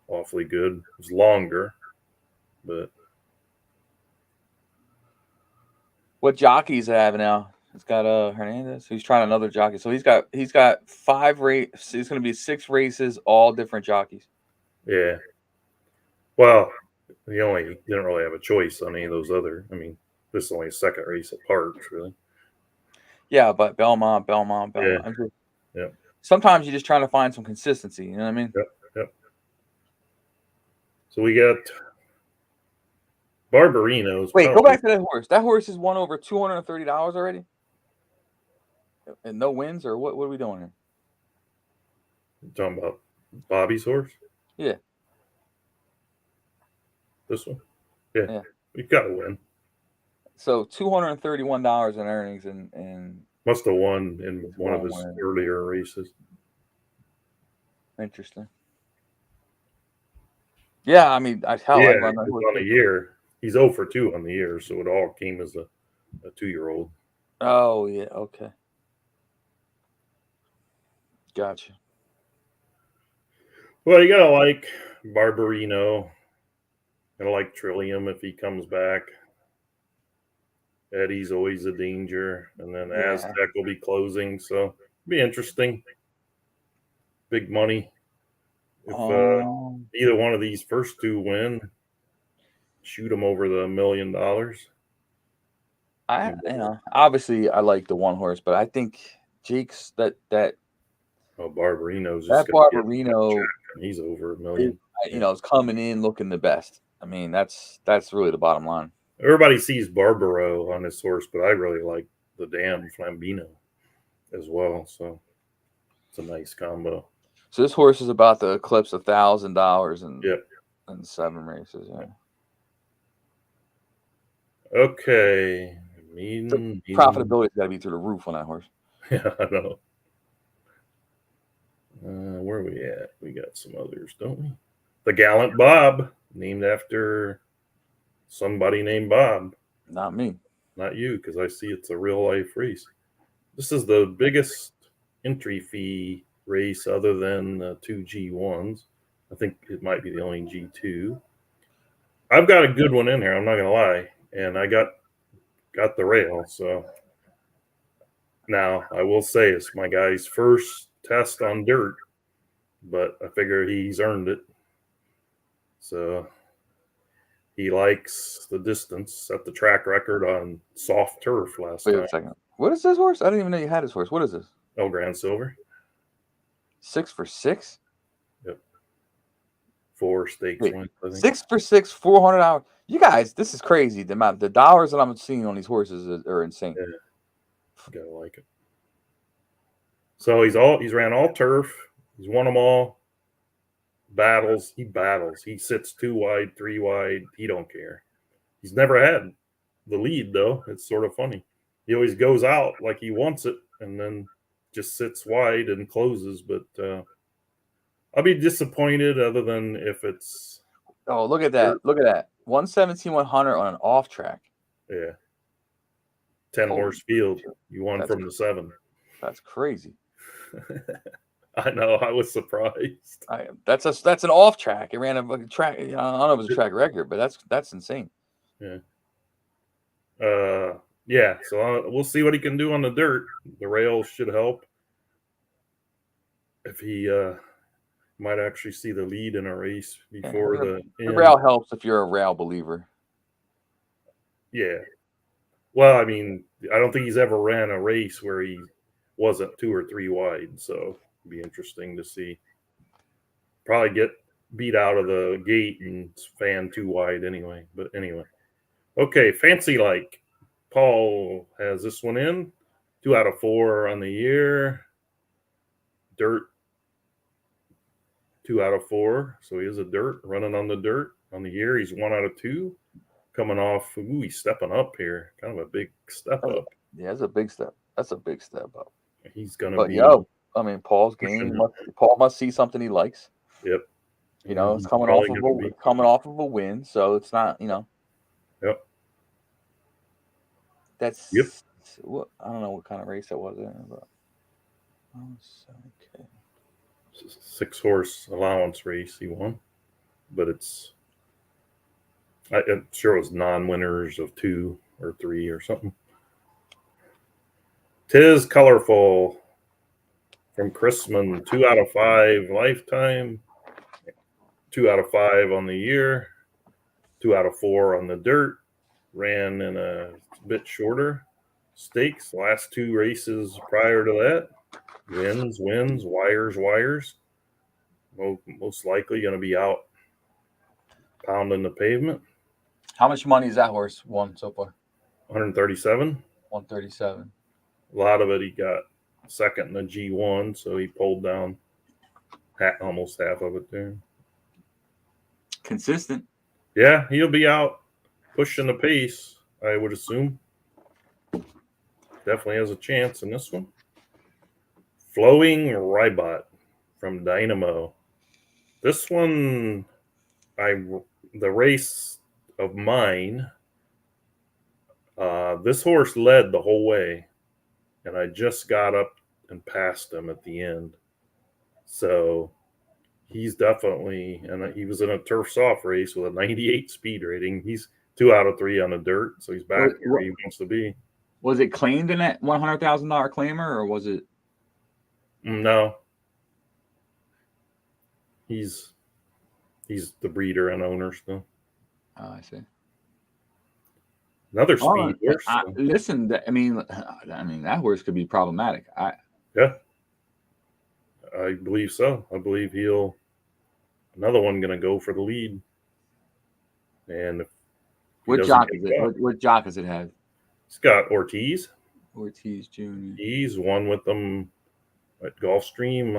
A: awfully good. It was longer, but
C: what jockeys have now? It's got Hernandez. He's trying another jockey. So he's got 5 races. It's going to be 6 races, all different jockeys.
A: Yeah. Well, he didn't really have a choice on any of those other. I mean, this is only a second race at Parks, really.
C: Yeah, but Belmont.
A: Yeah.
C: Sometimes you're just trying to find some consistency. You know what I mean?
A: Yep. So we got Barbarino's.
C: Wait, go back to that horse. That horse has won over $230 already? And no wins, or what are we doing here?
A: You're talking about Bobby's horse?
C: Yeah.
A: This one? Yeah. You got to win.
C: So $231 in earnings and
A: must have won in one of his earlier races.
C: Interesting. Yeah, I mean, I run that
A: on the year. He's 0 for 2 on the year, so it all came as a 2-year-old.
C: Oh yeah, okay, gotcha.
A: Well, you gotta like Barbarino. Gotta like Trillium if he comes back. Eddie's always a danger, and then
C: Yeah.
A: Aztec will be closing, so it'll be interesting. Big money. If either one of these first two win, shoot them over the $1 million.
C: Obviously I like the one horse, but I think Jake's that
A: Barbarino's
C: that
A: just gonna
C: Barbarino,
A: and he's over $1 million.
C: is coming in looking the best. I mean, that's really the bottom line.
A: Everybody sees Barbaro on this horse, but I really like the damn Flambino as well. So it's a nice combo.
C: So this horse is about to eclipse $1,000 in 7 races. Yeah.
A: Okay.
C: Profitability's got to be through the roof on that horse.
A: Yeah, I know. Where are we at? We got some others, don't we? The Gallant Bob, named after somebody named Bob.
C: Not me.
A: Not you, because I see it's a real life race. This is the biggest entry fee race other than the 2 G1s. I think it might be the only G2. I've got a good one in here, I'm not gonna lie. And I got the rail, so now I will say it's my guy's first test on dirt, but I figure he's earned it. So he likes the distance, set the track record on soft turf last time.
C: Wait a second. What is this horse? I didn't even know you had this horse. What is this?
A: El Grand Silver.
C: 6 for 6?
A: Yep. 4 stakes wins, I think.
C: 6 for 6, $400. You guys, this is crazy. The dollars that I'm seeing on these horses are insane.
A: Yeah. Gotta like it. So he's ran all turf. He's won them all. Battles. He battles. He sits 2 wide, 3 wide. He don't care. He's never had the lead though. It's sort of funny. He always goes out like he wants it and then just sits wide and closes. But I'll be disappointed other than if it's.
C: Oh, look at that. Look at that. 117-100 on an off track.
A: Yeah. 10 horse field. You won from the 7.
C: That's crazy.
A: I know. I was surprised.
C: That's an off track. It ran a track. I don't know if it was a track record, but that's insane.
A: Yeah. Yeah. So we'll see what he can do on the dirt. The rail should help. If he might actually see the lead in a race before the
C: rail helps if you're a rail believer.
A: Yeah. Well, I mean, I don't think he's ever ran a race where he wasn't 2 or 3 wide, so it'd be interesting to see. Probably get beat out of the gate and fan 2 wide anyway. But anyway, okay, Fancy Like. Paul has this one in 2 out of 4 on the year. Dirt 2 out of 4, so he is a dirt running on the dirt on the year. He's 1 out of 2. Coming off, he's stepping up here. Kind of a big step up.
C: Yeah, that's a big step. That's a big step up.
A: He's gonna be.
C: I mean, Paul's game. Paul must see something he likes.
A: Yep.
C: It's coming off of a win, so it's not.
A: Yep.
C: That's.
A: Yep.
C: What I don't know what kind of race that was but. Okay.
A: 6 horse allowance race he won, but I'm sure it was non-winners of 2 or 3 or something. Tis Colorful from Chrisman, 2 out of 5 lifetime, 2 out of 5 on the year, 2 out of 4 on the dirt. Ran in a bit shorter stakes. Last 2 races prior to that, wins, wires. Most likely going to be out pounding the pavement.
C: How much money has that horse won so far?
A: 137.
C: 137.
A: A lot of it he got second in the G1, so he pulled down almost half of it there.
C: Consistent.
A: Yeah, he'll be out pushing the pace, I would assume. Definitely has a chance in this one. Flowing Rybot from Dynamo. This one, the race of mine, this horse led the whole way, and I just got up and passed him at the end. So he's definitely, and he was in a turf soft race with a 98 speed rating. He's 2 out of 3 on the dirt, so he's back where he wants to be.
B: Was it claimed in that $100,000 claimer, or was it?
A: No. He's the breeder and owner still.
B: Oh, I see.
A: Another speed horse.
B: Listen, I mean, that horse could be problematic.
A: Yeah, I believe so. I believe another one going to go for the lead. And
B: what jock is it? What jock does it have?
A: It's got Ortiz.
B: Ortiz Jr.
A: He's won with them at Gulfstream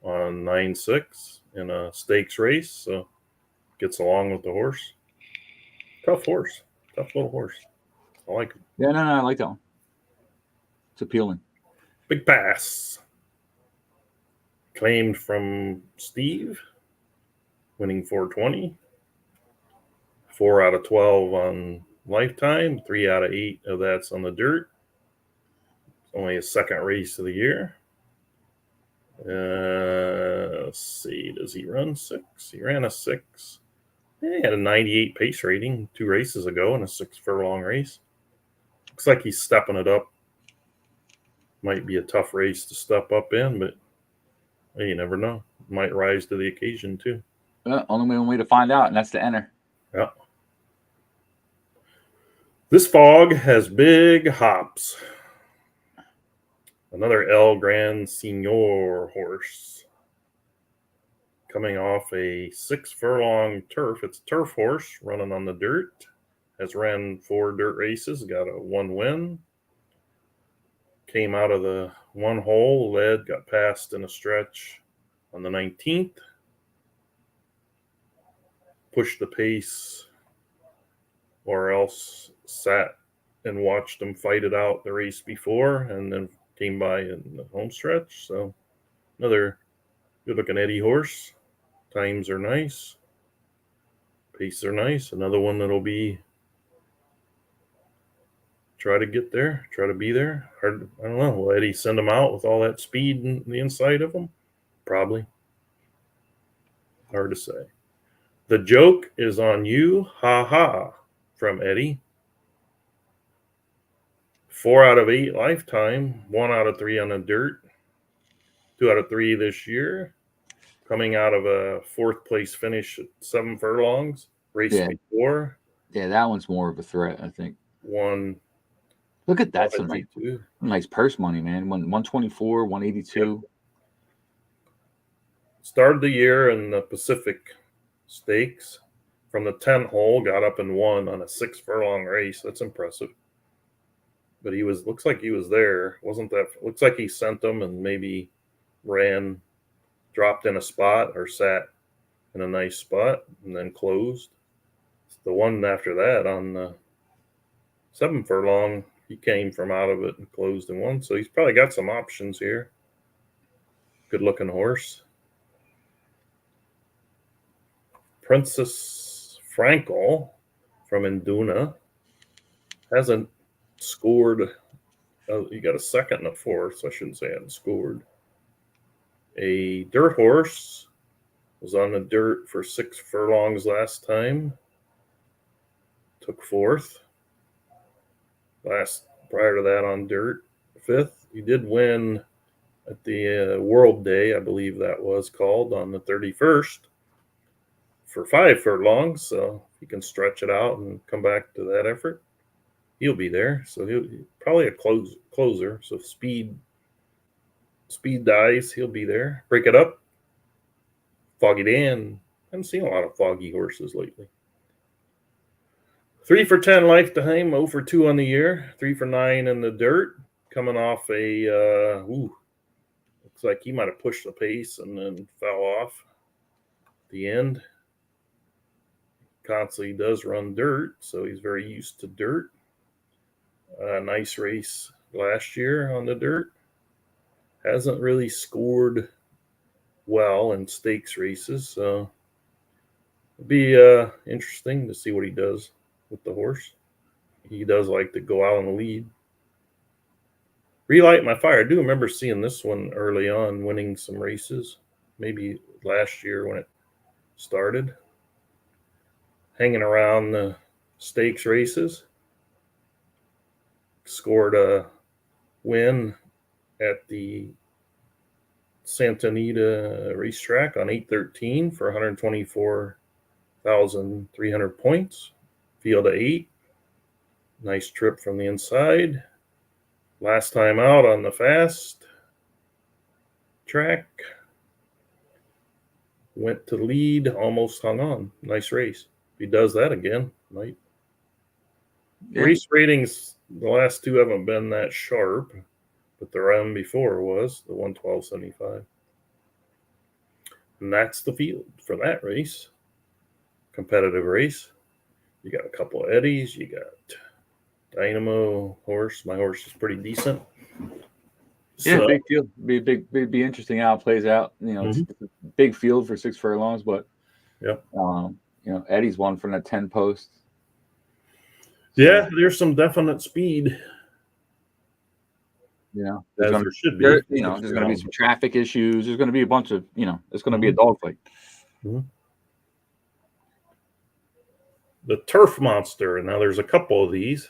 A: on 9-6 in a stakes race. So gets along with the horse. Tough horse. Tough little horse. I like him.
B: Yeah, no, I like that one. It's appealing.
A: Big Pass. Claimed from Steve. Winning 420. 4 out of 12 on Lifetime. 3 out of 8 of that's on the dirt. Only his second race of the year. Let's see. Does he run 6? He ran a 6. He had a 98 pace rating 2 races ago in a 6 furlong race. Looks like he's stepping it up. Might be a tough race to step up in, but you never know. Might rise to the occasion too.
B: Only one way to find out, and that's to enter.
A: Yeah. This fog has big hops. Another El Gran Senor horse. Coming off a 6 furlong turf. It's a turf horse running on the dirt. Has ran 4 dirt races. Got a 1 win. Came out of the 1 hole. Led. Got passed in a stretch on the 19th. Pushed the pace. Or else sat and watched them fight it out the race before. And then came by in the home stretch. So another good looking Eddie horse. Times are nice. Paces are nice. Another one that'll be try to get there, try to be there. Hard, I don't know. Will Eddie send them out with all that speed in the inside of them? Probably. Hard to say. The joke is on you. Ha ha. From Eddie. 4 out of 8 Lifetime. 1 out of 3 on the dirt. 2 out of 3 this year. Coming out of a 4th place finish at 7 furlongs. Race before.
B: Yeah, that one's more of a threat, I think. Look at that. Some nice purse money, man. 124, 182. Yep.
A: Started the year in the Pacific Stakes. From the 10 hole, got up and won on a 6 furlong race. That's impressive. But looks like he was there. Looks like he sent them and maybe dropped in a spot or sat in a nice spot and then closed. The one after that on the 7 furlong, he came from out of it and closed and won. So he's probably got some options here. Good looking horse. Princess Frankel from Induna hasn't scored. You got a 2nd and a 4th, so I shouldn't say hadn't scored. A dirt horse was on the dirt for 6 furlongs last time. Took 4th. Prior to that on dirt, 5th. He did win at the World Day, I believe that was called, on the 31st for 5 furlongs. So he can stretch it out and come back to that effort. He'll be there. So he'll probably a closer. So speed dies, he'll be there. Break it up. Foggy Dan. I haven't seen a lot of foggy horses lately. 3 for 10 Lifetime, 0 for 2 on the year, 3 for 9 in the dirt. Coming off looks like he might have pushed the pace and then fell off at the end. Constantly does run dirt, so he's very used to dirt. Nice race last year on the dirt. Hasn't really scored well in stakes races, so It'd be interesting to see what he does with the horse. He does like to go out on the lead. Relight My Fire. I do remember seeing this one early on, winning some races, maybe last year when it started, hanging around the stakes races. Scored a win at the Santa Anita racetrack on 813 for 124,300 points. Field of 8. Nice trip from the inside. Last time out on the fast track. Went to lead, almost hung on. Nice race. If he does that again, might. Yeah. Race ratings, the last two haven't been that sharp, but the round before was the 112.75. And that's the field for that race. Competitive race. You got a couple of Eddies. You got Dynamo horse. My horse is pretty decent.
B: Yeah, big field. Be interesting how it plays out. You know, it's a big field for 6 furlongs, but
A: yeah,
B: you know, Eddie's won from the 10 post.
A: So, yeah, there's some definite speed.
B: You know,
A: as there should be.
B: You know, there's going to be some traffic issues. There's going to be a bunch of, you know, it's going to be a dogfight.
A: The Turf Monster. Now there's a couple of these.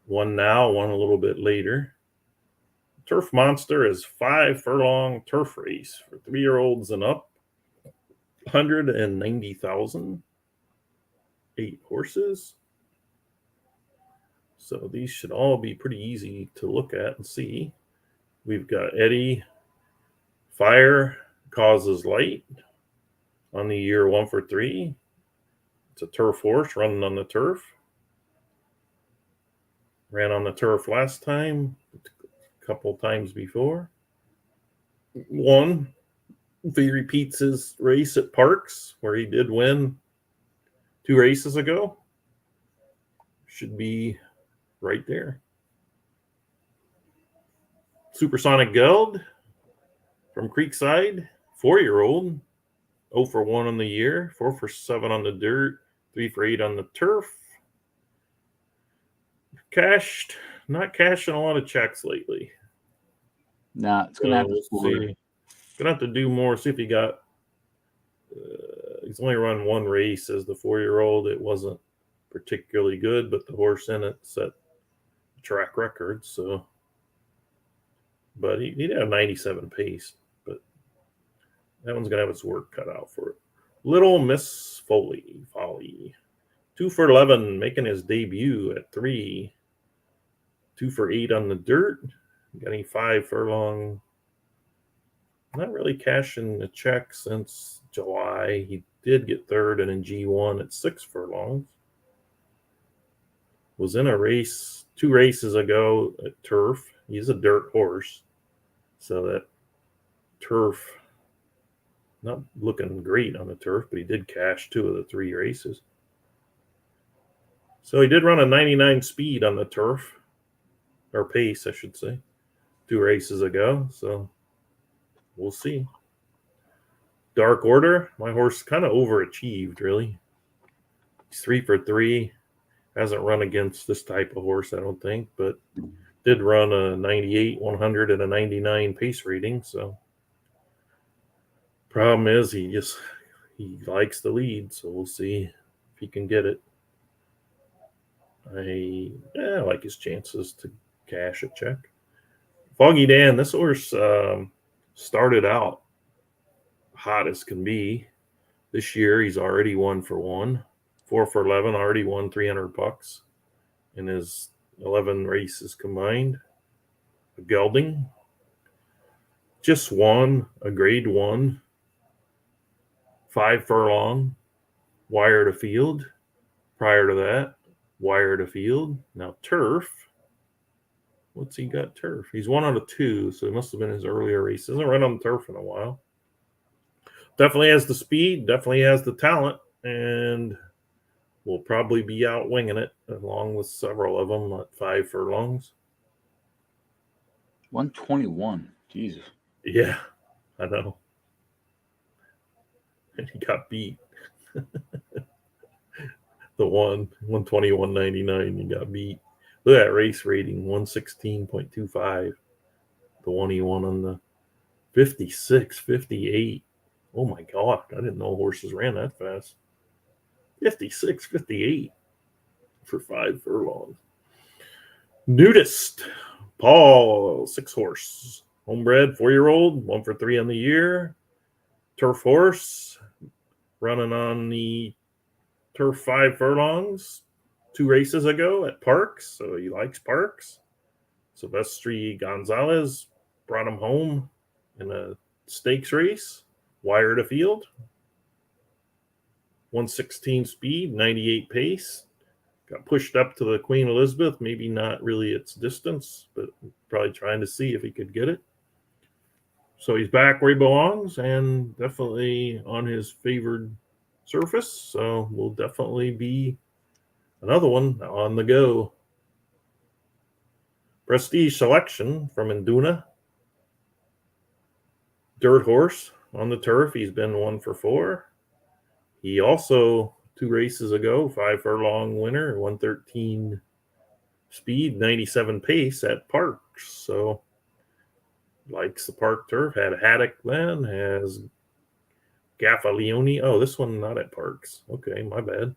A: One now, one a little bit later. Turf Monster is 5 furlong turf race for 3-year-olds and up. 190,000. 8 horses. So these should all be pretty easy to look at and see. We've got Eddie. Fire Causes Light on the year 1 for 3. It's a turf horse running on the turf. Ran on the turf last time, a couple times before. Won. If he repeats his race at Parks, where he did win 2 races ago, should be right there. Supersonic Geld from Creekside, 4-year-old, 0 for 1 on the year, 4 for 7 on the dirt, 3 for 8 on the turf. Not cashing a lot of checks lately.
B: Nah, it's gonna have to
A: see. Gonna have to do more. See if he got. He's only run 1 race as the 4-year-old. It wasn't particularly good, but the horse in it set track record. So, but he did have 97 pace. But that one's gonna have its work cut out for it. Little Miss Folly, 2 for 11, making his debut at 3. 2 for 8 on the dirt. Getting 5 furlong. Not really cashing the check since July. He did get 3rd and in G1 at 6 furlongs. Was in a race 2 races ago at turf. He's a dirt horse. So that turf, not looking great on the turf, but he did cash 2 of the 3 races. So he did run a 99 speed on the turf, or pace, I should say, 2 races ago. So we'll see. Dark Order, my horse kind of overachieved, really. He's 3 for 3. Hasn't run against this type of horse, I don't think, but did run a 98, 100, and a 99 pace rating. So problem is he likes the lead, so we'll see if he can get it. I like his chances to cash a check. Foggy Dan, this horse started out hot as can be. This year he's already 1 for 1, 4 for 11, already won $300 in his 11 races combined. A gelding, just won a grade 1, 5 furlong, wire to field. Prior to that, wire to field. Now turf. What's he got turf? He's 1 out of 2, so it must have been his earlier race. Hasn't run on turf in a while. Definitely has the speed, definitely has the talent, and will probably be out winging it along with several of them at 5 furlongs.
B: 121. Jesus.
A: Yeah, I know. And he got beat. The 121.99, you got beat. Look at that race rating, 116.25. The one he won on the 56.58. Oh my God, I didn't know horses ran that fast. 56.58 for 5 furlongs. Nudist, Paul, 6 horse. Homebred, 4-year-old, 1 for 3 on the year. Turf horse, running on the turf 5 furlongs 2 races ago at Parks, so he likes Parks. Silvestri Gonzalez brought him home in a stakes race, wire to field. 116 speed, 98 pace. Got pushed up to the Queen Elizabeth, maybe not really its distance, but probably trying to see if he could get it. So he's back where he belongs and definitely on his favored surface. So will definitely be another one on the go. Prestige Selection from Induna. Dirt horse on the turf. He's been 1 for 4. He also 2 races ago, 5 furlong winner, 113 speed, 97 pace at Parks. So likes the Park turf. Had Haddock then, has Gaffalione. Oh, this one not at Parks. Okay, my bad.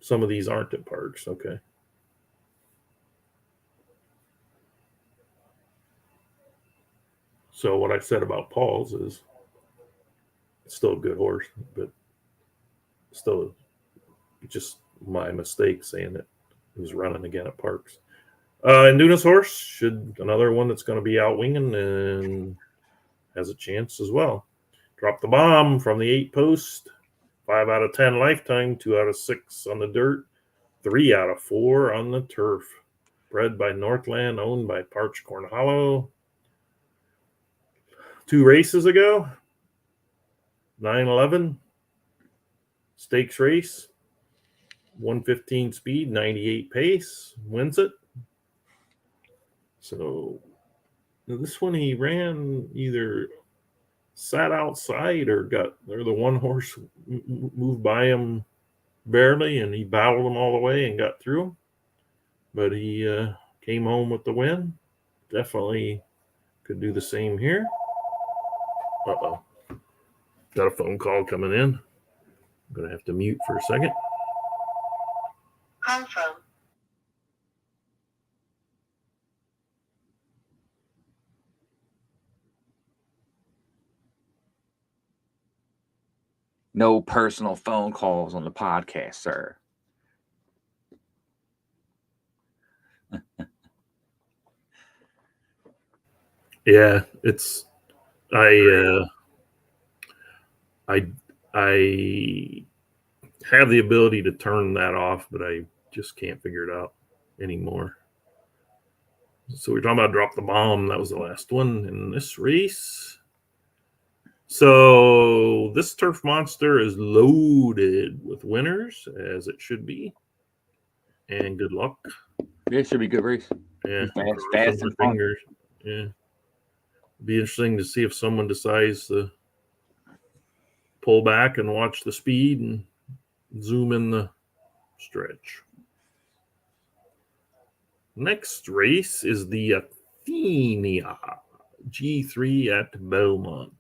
A: Some of these aren't at Parks. Okay. So what I said about Paul's is it's still a good horse, but still just my mistake saying that he was running again at Parks. Induna's horse should another one that's going to be out winging and has a chance as well. Drop the bomb from the 8 post. 5 out of 10 lifetime, 2 out of 6 on the dirt, 3 out of 4 on the turf. Bred by Northland, owned by Parch Corn Hollow. 2 races ago, 9-11 stakes race, 115 speed, 98 pace, wins it. So this one he ran either sat outside or the one horse moved by him barely and he battled him all the way and got through him. But he came home with the win. Definitely could do the same here. Uh-oh. Got a phone call coming in. I'm going to have to mute for a second.
D: Call from
B: No personal phone calls on the podcast, sir.
A: Yeah, it's I have the ability to turn that off, but I just can't figure it out anymore. So we're talking about drop the bomb. That was the last one in this race. So this turf monster is loaded with winners, as it should be. And good luck.
B: Yeah, it should be a good race.
A: Yeah,
B: fast and
A: fingers. Yeah, be interesting to see if someone decides to pull back and watch the speed and zoom in the stretch. Next race is the Athenia G3 at Belmont.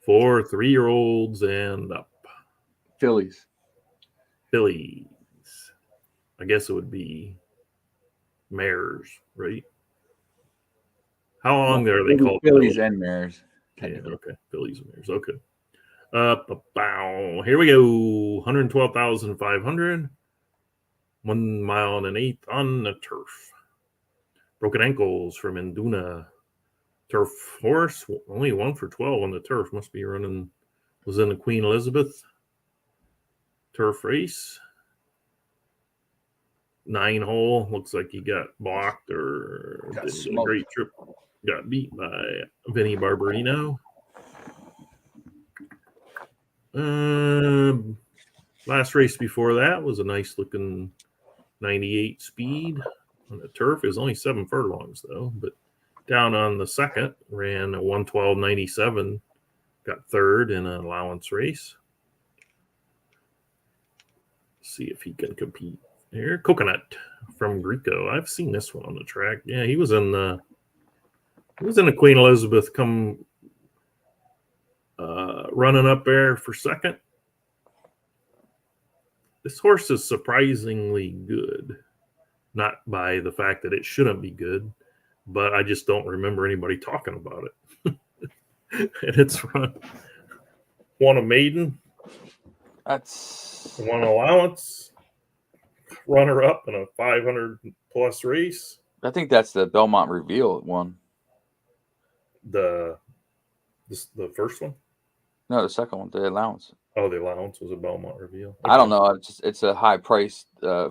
A: For 3-year-olds and up.
B: Fillies.
A: I guess it would be mares, right? How long are they called?
B: Fillies and mares.
A: Yeah, okay. Fillies and mares. Okay. Here we go. 112,500. 1 mile and an eighth on the turf. Broken ankles from Induna. Turf horse, only 1 for 12 on the turf. Must be running, was in the Queen Elizabeth turf race. 9-hole. Looks like he got blocked or didn't get a great trip. Got beat by Vinny Barbarino. Last race before that was a nice looking 98 speed on the turf. It was only 7 furlongs though, but down on the second ran a 112.97. got third in an allowance race. See if he can compete here. Coconut from Greco. I've seen this one on the track. Yeah, he was in the Queen Elizabeth running up there for second. This horse is surprisingly good. Not by the fact that it shouldn't be good, but I just don't remember anybody talking about it. And it's won a maiden.
C: That's
A: one allowance. Runner up in a 500 plus race.
C: I think that's the Belmont Reveal one.
A: The first one?
C: No, the second one, the allowance.
A: Oh, the allowance was a Belmont Reveal. Okay.
C: I don't know. It's a high price.
A: Yeah.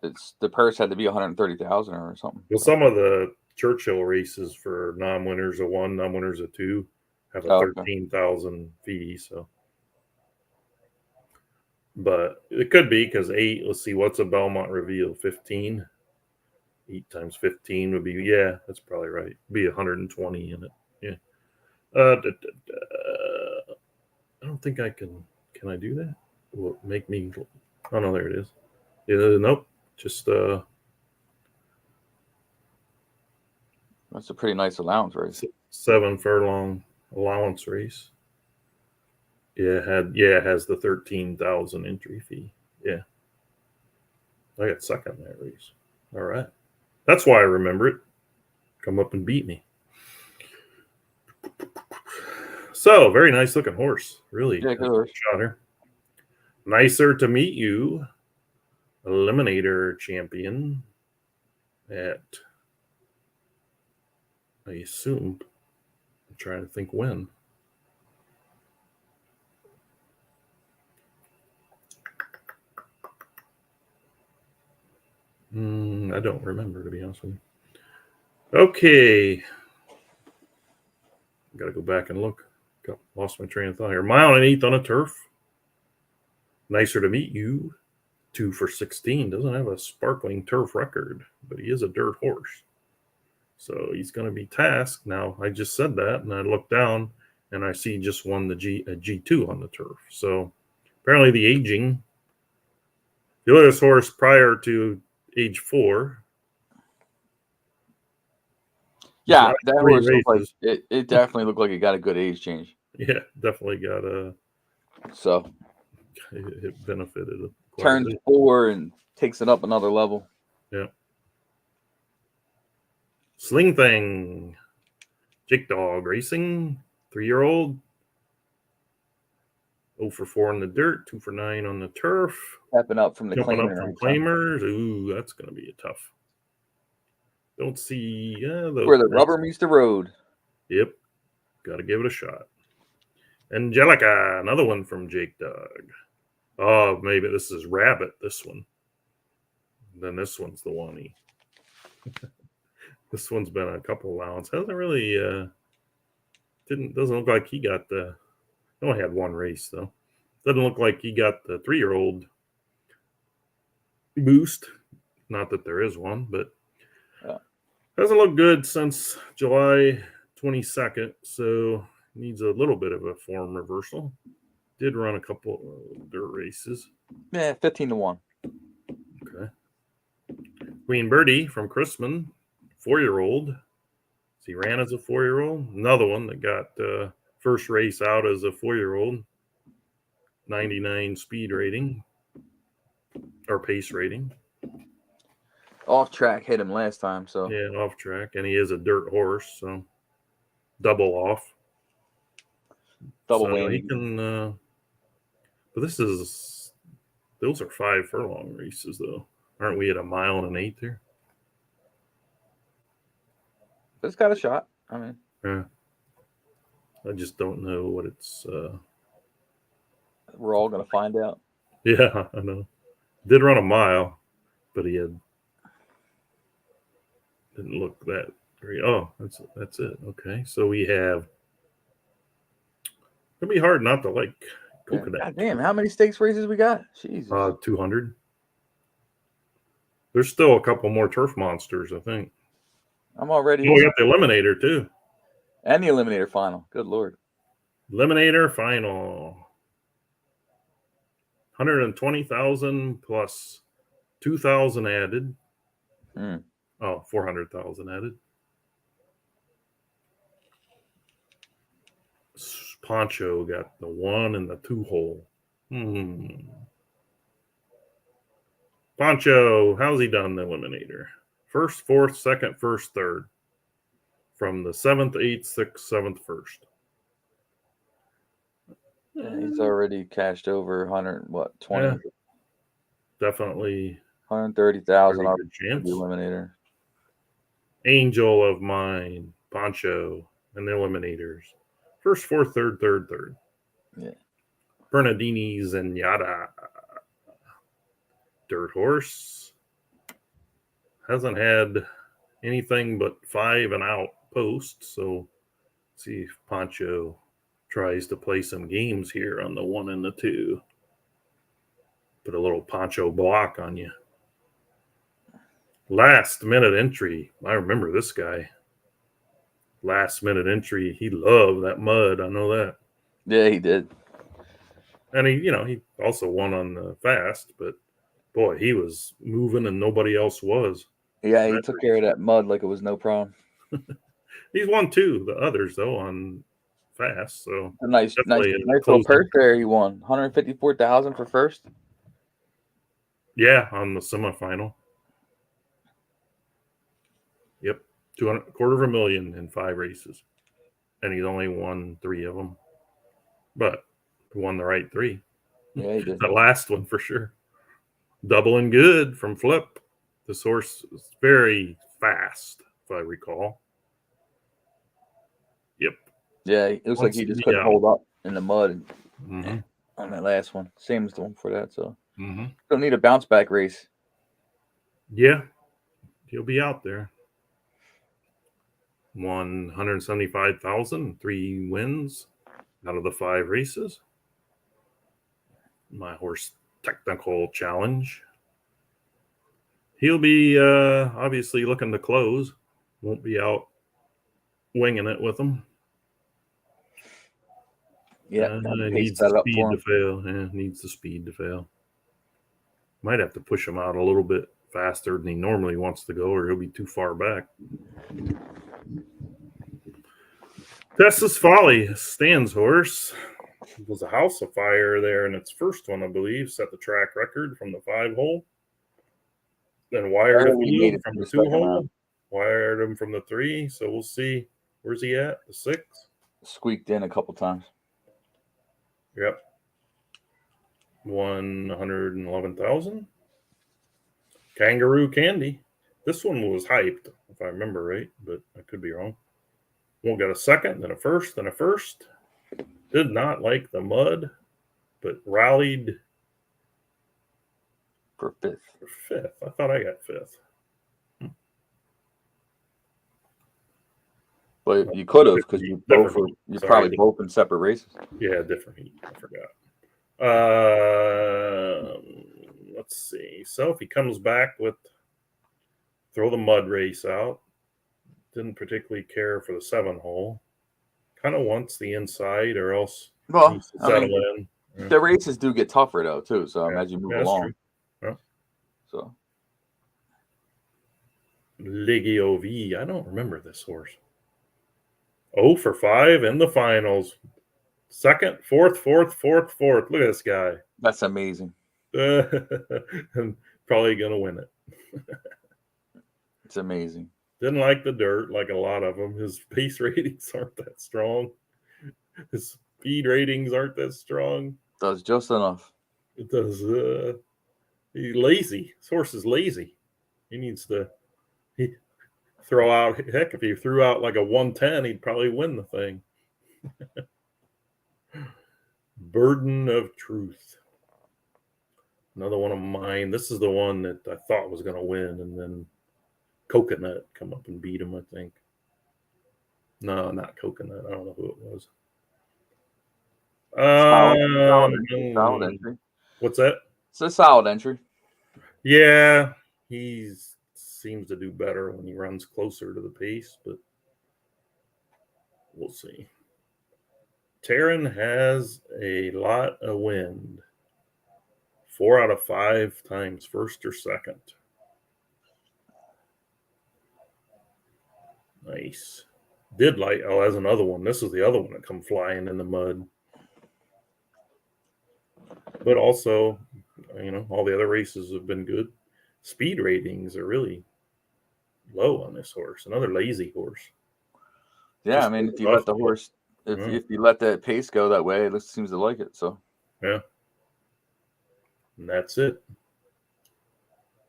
C: It's the purse had to be 130,000 or something.
A: Well, some of the Churchill races for non-winners of 1, non-winners of 2 have a 13,000 fee. So, but it could be because 8. Let's see, what's a Belmont Reveal? 15. 8 times 15 would be that's probably right. Be 120 in it. Yeah. I don't think I can. Can I do that? Will it make me? Oh no, there it is. Nope. Just
C: That's a pretty nice allowance race.
A: 7 furlong allowance race. It has the 13,000 entry fee. Yeah. I got second in that race. All right. That's why I remember it. Come up and beat me. So, very nice looking horse. Really.
C: Yeah, good horse.
A: Shot her. Nicer to meet you. Eliminator champion at, I assume, I'm trying to think when. I don't remember, to be honest with you. Okay. Got to go back and look. Lost my train of thought here. 1 1/8 on a turf. Nicer to meet you. 2 for 16. Doesn't have a sparkling turf record, but he is a dirt horse. So he's going to be tasked. Now, I just said that, and I look down, and I see just won the G2 on the turf. So apparently the aging. The other horse prior to age 4.
C: Yeah, that horse looked like it definitely looked like it got a good age change.
A: Yeah, definitely got
C: so
A: it benefited.
C: Turns 4 and takes it up another level.
A: Yeah. Sling Thing. Jake Dog Racing. 3-year-old. 0 for 4 in the dirt. 2 for 9 on the turf.
C: Stepping up from the
A: claimers. Ooh, that's going to be a tough. Don't see
C: where the rubber meets the road.
A: Yep. Got to give it a shot. Angelica, another one from Jake Dog. Oh, maybe this is Rabbit, this one. Then this one's the one this one's been a couple allowance. Hasn't really doesn't look like he got the only had 1 race though. Doesn't look like he got the 3-year-old boost. Not that there is one, but hasn't looked good since July 22nd, so needs a little bit of a form reversal. Did run a couple dirt races.
C: Yeah, 15-1.
A: Okay. Queen Birdie from Chrisman, 4-year-old. He ran as a 4-year-old. Another one that got first race out as a 4-year-old. 99 speed rating or pace rating.
C: Off track hit him last time, so
A: yeah, off track, and he is a dirt horse, so double off.
C: Double
A: so
C: whammy.
A: He can. But those are 5 furlong races, though. Aren't we at 1 1/8 there?
C: It's got a shot. I mean,
A: yeah. I just don't know what it's.
C: We're all gonna find out.
A: Yeah, I know. Did run a mile, but he didn't look that great. Oh, that's it. Okay, so we have. It'll be hard not to like Coconut.
C: God damn, how many stakes races we got? Jesus.
A: 200. There's still a couple more turf monsters, I think.
C: I'm already.
A: Oh, we got the Eliminator too.
C: And the Eliminator final. Good Lord.
A: Eliminator final. 120,000 plus 2,000 added. Oh, 400,000 added. Poncho got the 1 and the 2 hole. Poncho, how's he done the eliminator? First, fourth, second, first, third. From the 7th, 8th, 6th, 7th, 1st.
C: Yeah, he's already cashed over 20?
A: Yeah, definitely
C: 130,000 off the eliminator.
A: Angel of Mine, Poncho, and the eliminators. First, fourth, third, third, third.
C: Yeah.
A: Bernardini's and Yada. Dirt Horse. Hasn't had anything but 5 and out posts, so see if Poncho tries to play some games here on the 1 and the 2. Put a little Poncho block on you. Last minute entry. I remember this guy. Last minute entry. He loved that mud. I know that.
C: Yeah, he did.
A: And he also won on the fast, but boy, he was moving and nobody else was.
C: Yeah, he took care of that mud like it was no problem.
A: He's won 2, the others though, on fast. So
C: a nice little purse there. He won 154,000 for first.
A: Yeah, on the semifinal. Yep, $250,000 in 5 races, and he's only won 3 of them, but he won the right 3.
C: Yeah, he did.
A: The last one for sure. Doubling good from Flip. This horse is very fast, if I recall. Yep.
C: Yeah, it looks like he just couldn't hold up in the mud
A: on
C: that last one. Same as the one for that. So
A: don't
C: need a bounce back race.
A: Yeah, he'll be out there. 175,000, 3 wins out of the 5 races. My horse technical challenge. He'll be obviously looking to close. Won't be out winging it with him.
C: Yeah,
A: needs the speed to fail. Yeah, needs the speed to fail. Might have to push him out a little bit faster than he normally wants to go, or he'll be too far back. Tessa's Folly, Stan's horse. It was a house of fire there in its first one, I believe. Set the track record from the 5 hole. Then wired him from the 2 hole. Wired him from the 3. So we'll see. Where's he at? The 6?
C: Squeaked in a couple times.
A: Yep. 111,000. Kangaroo Candy. This one was hyped, if I remember right, but I could be wrong. Won't get a second, then a first, then a first. Did not like the mud, but rallied
C: for 5th.
A: For 5th. I thought I got 5th.
C: But you could have, because you probably both in separate races.
A: Yeah, different heat. I forgot. Let's see. So if he comes back with throw the mud race out, didn't particularly care for the 7 hole. Kind of wants the inside, or else needs to settle in.
C: Yeah. The races do get tougher though too. So as you move along.
A: Yeah.
C: So
A: Legio V. I don't remember this horse. 0 for 5 in the finals. 2nd, 4th, 4th, 4th, 4th. Look at this guy.
C: That's amazing.
A: And probably going to win it.
C: It's amazing.
A: Didn't like the dirt like a lot of them. His pace ratings aren't that strong. His speed ratings aren't that strong.
C: Does just enough.
A: It does. He's lazy. This horse is lazy. He needs to throw out. Heck, if he threw out like a 110, he'd probably win the thing. Burden of Truth. Another one of mine. This is the one that I thought was going to win, and then Coconut come up and beat him, I think. No, not Coconut. I don't know who it was.
C: Solid entry.
A: What's that?
C: It's a solid entry.
A: Yeah, he seems to do better when he runs closer to the pace, but we'll see. Taryn has a lot of wind. 4 out of 5 times, first or second. Nice. Did like, oh, that's another one. This is the other one that come flying in the mud. But also, all the other races have been good. Speed ratings are really low on this horse. Another lazy horse.
C: Yeah, I mean, if you let the horse, if you let the pace go that way, it seems to like it. So
A: yeah, and that's it.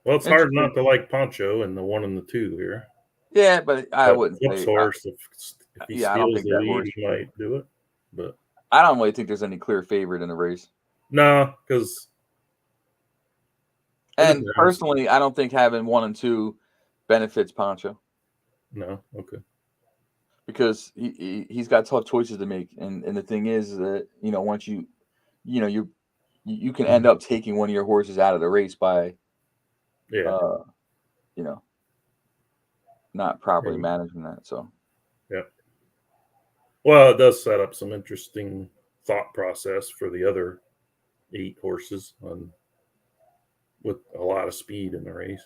A: Well, it's hard not to like Poncho and the 1 and the 2 here.
C: Yeah, but I wouldn't say
A: horse. If he steals the lead, he might do it. But
C: I don't really think there's any clear favorite in the race.
A: No, because.
C: And personally, I don't think having 1 and 2 benefits Poncho.
A: No, okay.
C: Because he's got tough choices to make, and the thing is that once you can end up taking one of your horses out of the race by, not properly managing that. So,
A: yeah. Well, it does set up some interesting thought process for the other 8 horses with a lot of speed in the race.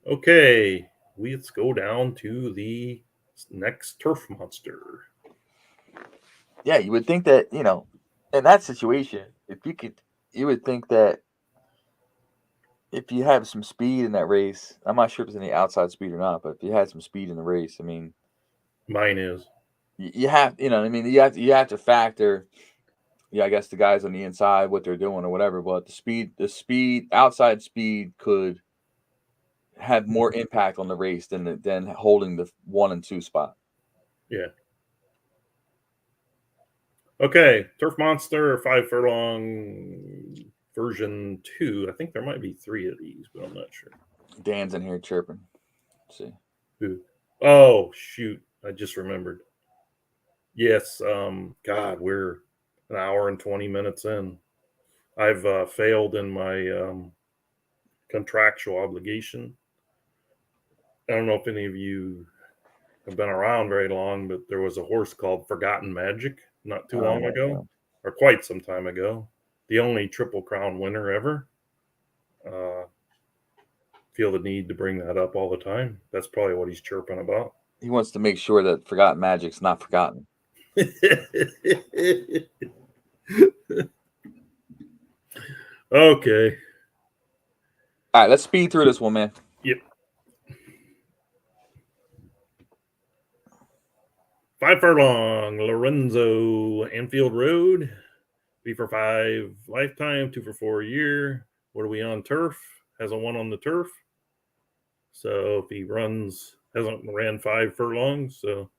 A: Okay, let's go down to the next turf monster.
C: Yeah, you would think that, in that situation, you would think that if you have some speed in that race, I'm not sure if there's any outside speed or not, but if you had some speed in the race, I mean,
A: mine is.
C: You have, you have to factor, I guess the guys on the inside, what they're doing or whatever, but the outside speed could have more impact on the race than holding the 1 and 2 spot.
A: Yeah. Okay, Turf Monster 5 furlong version 2. I think there might be 3 of these, but I'm not sure.
C: Dan's in here chirping. Let's see.
A: Who? Oh, shoot. I just remembered. Yes. God, we're an hour and 20 minutes in. I've failed in my contractual obligation. I don't know if any of you have been around very long, but there was a horse called Forgotten Magic not too long ago, or quite some time ago. The only Triple Crown winner ever. Feel the need to bring that up all the time. That's probably what he's chirping about.
C: He wants to make sure that Forgotten Magic's not forgotten.
A: Okay.
C: All right, let's speed through this one, man.
A: Yep. 5 furlong, Lorenzo, Anfield Road. 3 for 5 lifetime, 2 for 4 a year. What are we on turf? Hasn't won on the turf. So if he hasn't ran 5 furlongs, so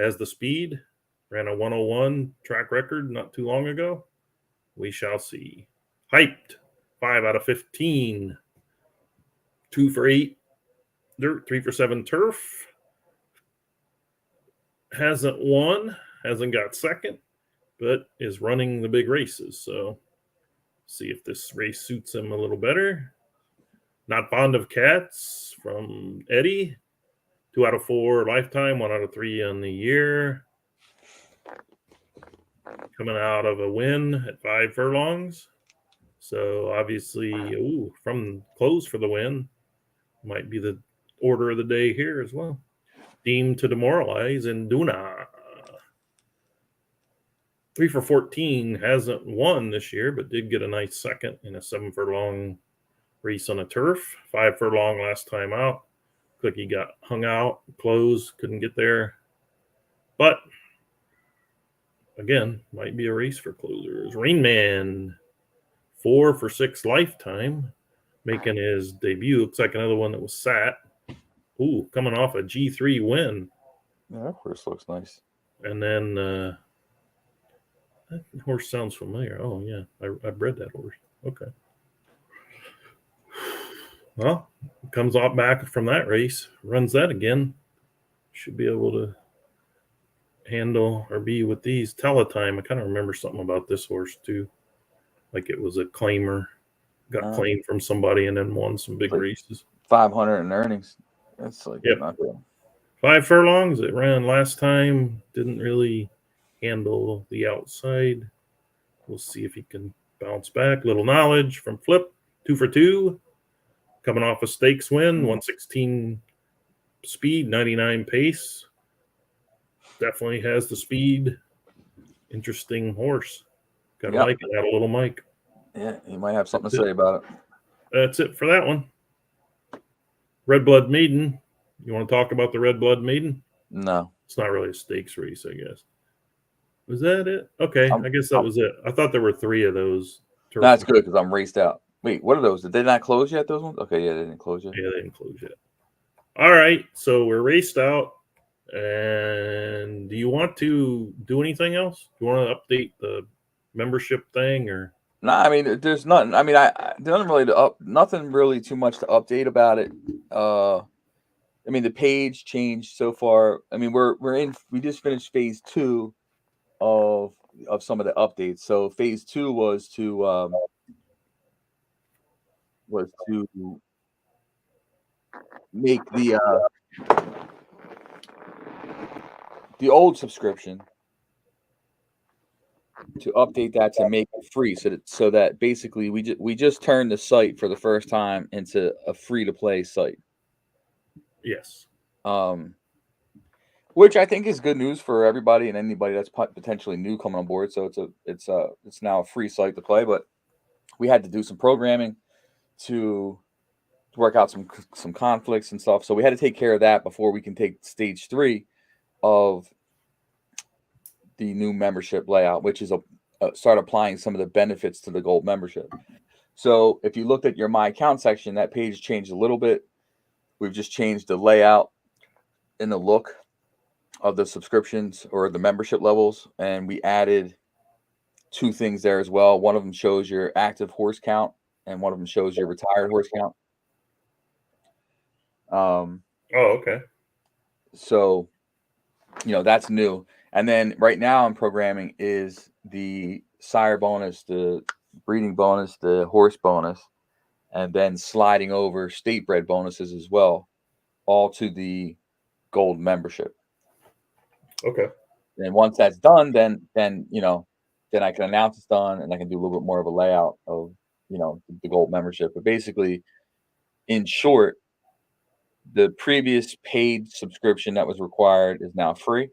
A: has the speed. Ran a 101 track record not too long ago. We shall see. Hyped, 5 out of 15. 2 for 8 dirt, 3 for 7 turf. Hasn't won, hasn't got second, but is running the big races. So see if this race suits him a little better. Not Fond of Cats from Eddie. 2 out of 4 lifetime, 1 out of 3 on the year. Coming out of a win at 5 furlongs. So obviously, from close for the win. Might be the order of the day here as well. Deemed to demoralize in Duna. 3 for 14, hasn't won this year, but did get a nice second in a 7 furlong race on a turf. 5 furlong last time out. Looked like he got hung out, closed, couldn't get there. But again, might be a race for closers. Rain Man, 4 for 6 lifetime, making his debut. Looks like another one that was sat. Ooh, coming off a G3 win.
C: Yeah, that horse looks nice.
A: And then that horse sounds familiar. Oh, yeah, I bred that horse. Okay. Well, comes off back from that race, runs that again. Should be able to handle or be with these. Teletime, I kind of remember something about this horse too. Like it was a claimer. Got claimed from somebody and then won some big races.
C: 500 in earnings. That's like
A: not good. 5 furlongs. It ran last time. Didn't really handle the outside. We'll see if he can bounce back. Little knowledge from Flip, 2 for 2. Coming off a stakes win, 116 speed, 99 pace. Definitely has the speed. Interesting horse. Gotta like it. Had a little mic.
C: Yeah, he might have something to say about it.
A: That's it for that one. Red Blood Maiden. You want to talk about the Red Blood Maiden?
C: No.
A: It's not really a stakes race, I guess. Was that it? Okay, I guess that was it. I thought there were 3 of those.
C: That's good because I'm raced out. Wait, what are those? Did they not close yet, those ones? Okay, yeah, they didn't close yet.
A: Yeah, they didn't close yet. All right, so we're raced out. And do you want to do anything else? Do you want to update the membership thing or?
C: No, I mean, there's nothing. I mean, nothing really too much to update about it. I mean, the page changed so far. I mean, we just finished phase 2 of some of the updates. So phase 2 was to make the old subscription, to update that to make it free, so that basically we just turned the site for the first time into a free to play site.
A: Yes.
C: Which I think is good news for everybody and anybody that's potentially new coming on board. So it's now a free site to play, but we had to do some programming to work out some conflicts and stuff. So we had to take care of that before we can take stage 3 of the new membership layout, which is start applying some of the benefits to the gold membership. So if you looked at your My Account section, that page changed a little bit. We've just changed the layout and the look of the subscriptions or the membership levels, and we added 2 things there as well. One of them shows your active horse count, and one of them shows your retired horse count.
A: Okay.
C: So, that's new. And then right now I'm programming is the sire bonus, the breeding bonus, the horse bonus, and then sliding over state bred bonuses as well, all to the gold membership.
A: Okay.
C: And once that's done, then I can announce it's done, and I can do a little bit more of a layout of the gold membership. But basically, in short, the previous paid subscription that was required is now free.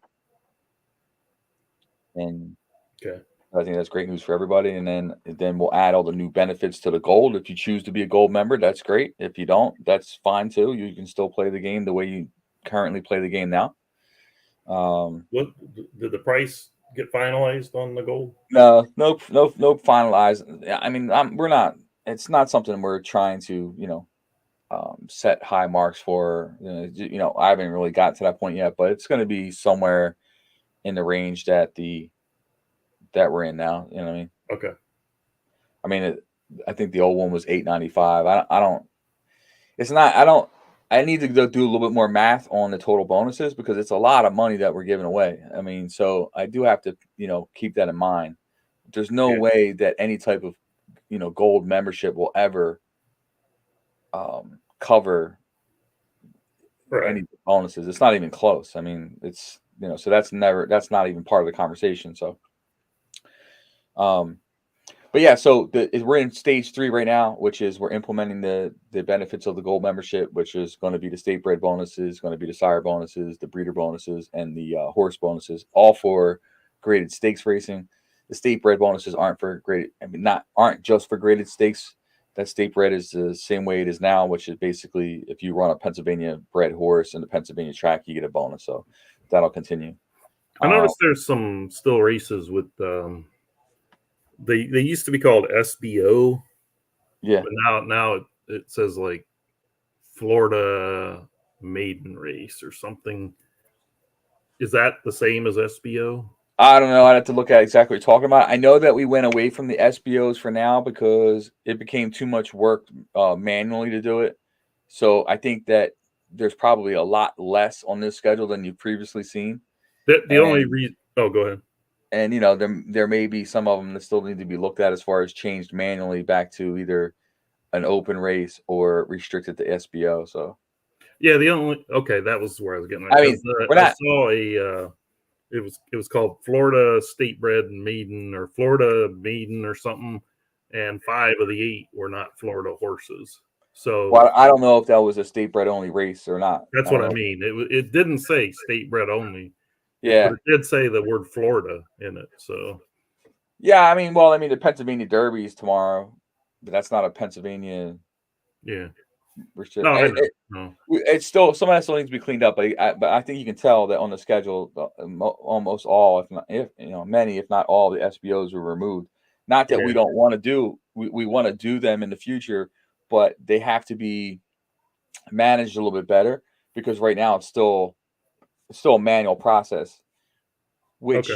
C: And
A: okay,
C: I think that's great news for everybody. And then we'll add all the new benefits to the gold. If you choose to be a gold member, that's great. If you don't, that's fine too. You can still play the game the way you currently play the game now.
A: What did the price get finalized on the gold?
C: No finalized. I mean, we're not. It's not something we're trying to set high marks for. I haven't really got to that point yet, but it's going to be somewhere in the range that we're in now. You know what I mean?
A: Okay.
C: I mean, I think the old one was $8.95. I need to go do a little bit more math on the total bonuses because it's a lot of money that we're giving away. I mean, so I do have to, keep that in mind. There's no way that any type of, gold membership will ever cover any bonuses. It's not even close. I mean, it's, so that's not even part of the conversation. So, but yeah, so we're in stage 3 right now, which is we're implementing the benefits of the gold membership, which is going to be the state bred bonuses, going to be the sire bonuses, the breeder bonuses, and the horse bonuses, all for graded stakes racing. The state bred bonuses aren't just for graded stakes. That state bred is the same way it is now, which is basically if you run a Pennsylvania bred horse in the Pennsylvania track, you get a bonus. So that'll continue.
A: I noticed there's some still races with they used to be called SBO.
C: Yeah.
A: But now it says like Florida Maiden Race or something. Is that the same as SBO?
C: I don't know. I'd have to look at exactly what you're talking about. I know that we went away from the SBOs for now because it became too much work manually to do it. So I think that there's probably a lot less on this schedule than you've previously seen.
A: Only reason. Oh, go ahead.
C: And there may be some of them that still need to be looked at as far as changed manually back to either an open race or restricted to SBO. So
A: yeah, that was where I was getting at.
C: I mean,
A: I saw it was called Florida State Bred Maiden or Florida Maiden or something, and 5 of the 8 were not Florida horses. So
C: well, I don't know if that was a state bred only race or not.
A: That's what I mean. It didn't say state bred only.
C: Yeah,
A: but it did say the word Florida in it. So
C: yeah, I mean, well, the Pennsylvania Derby is tomorrow, but that's not a Pennsylvania.
A: Yeah.
C: No, I know. No. It's still some of that still needs to be cleaned up, but I think you can tell that on the schedule, almost all, many, if not all, the SBOs were removed. Not that we don't want to do, we want to do them in the future, but they have to be managed a little bit better because right now it's still a manual process, which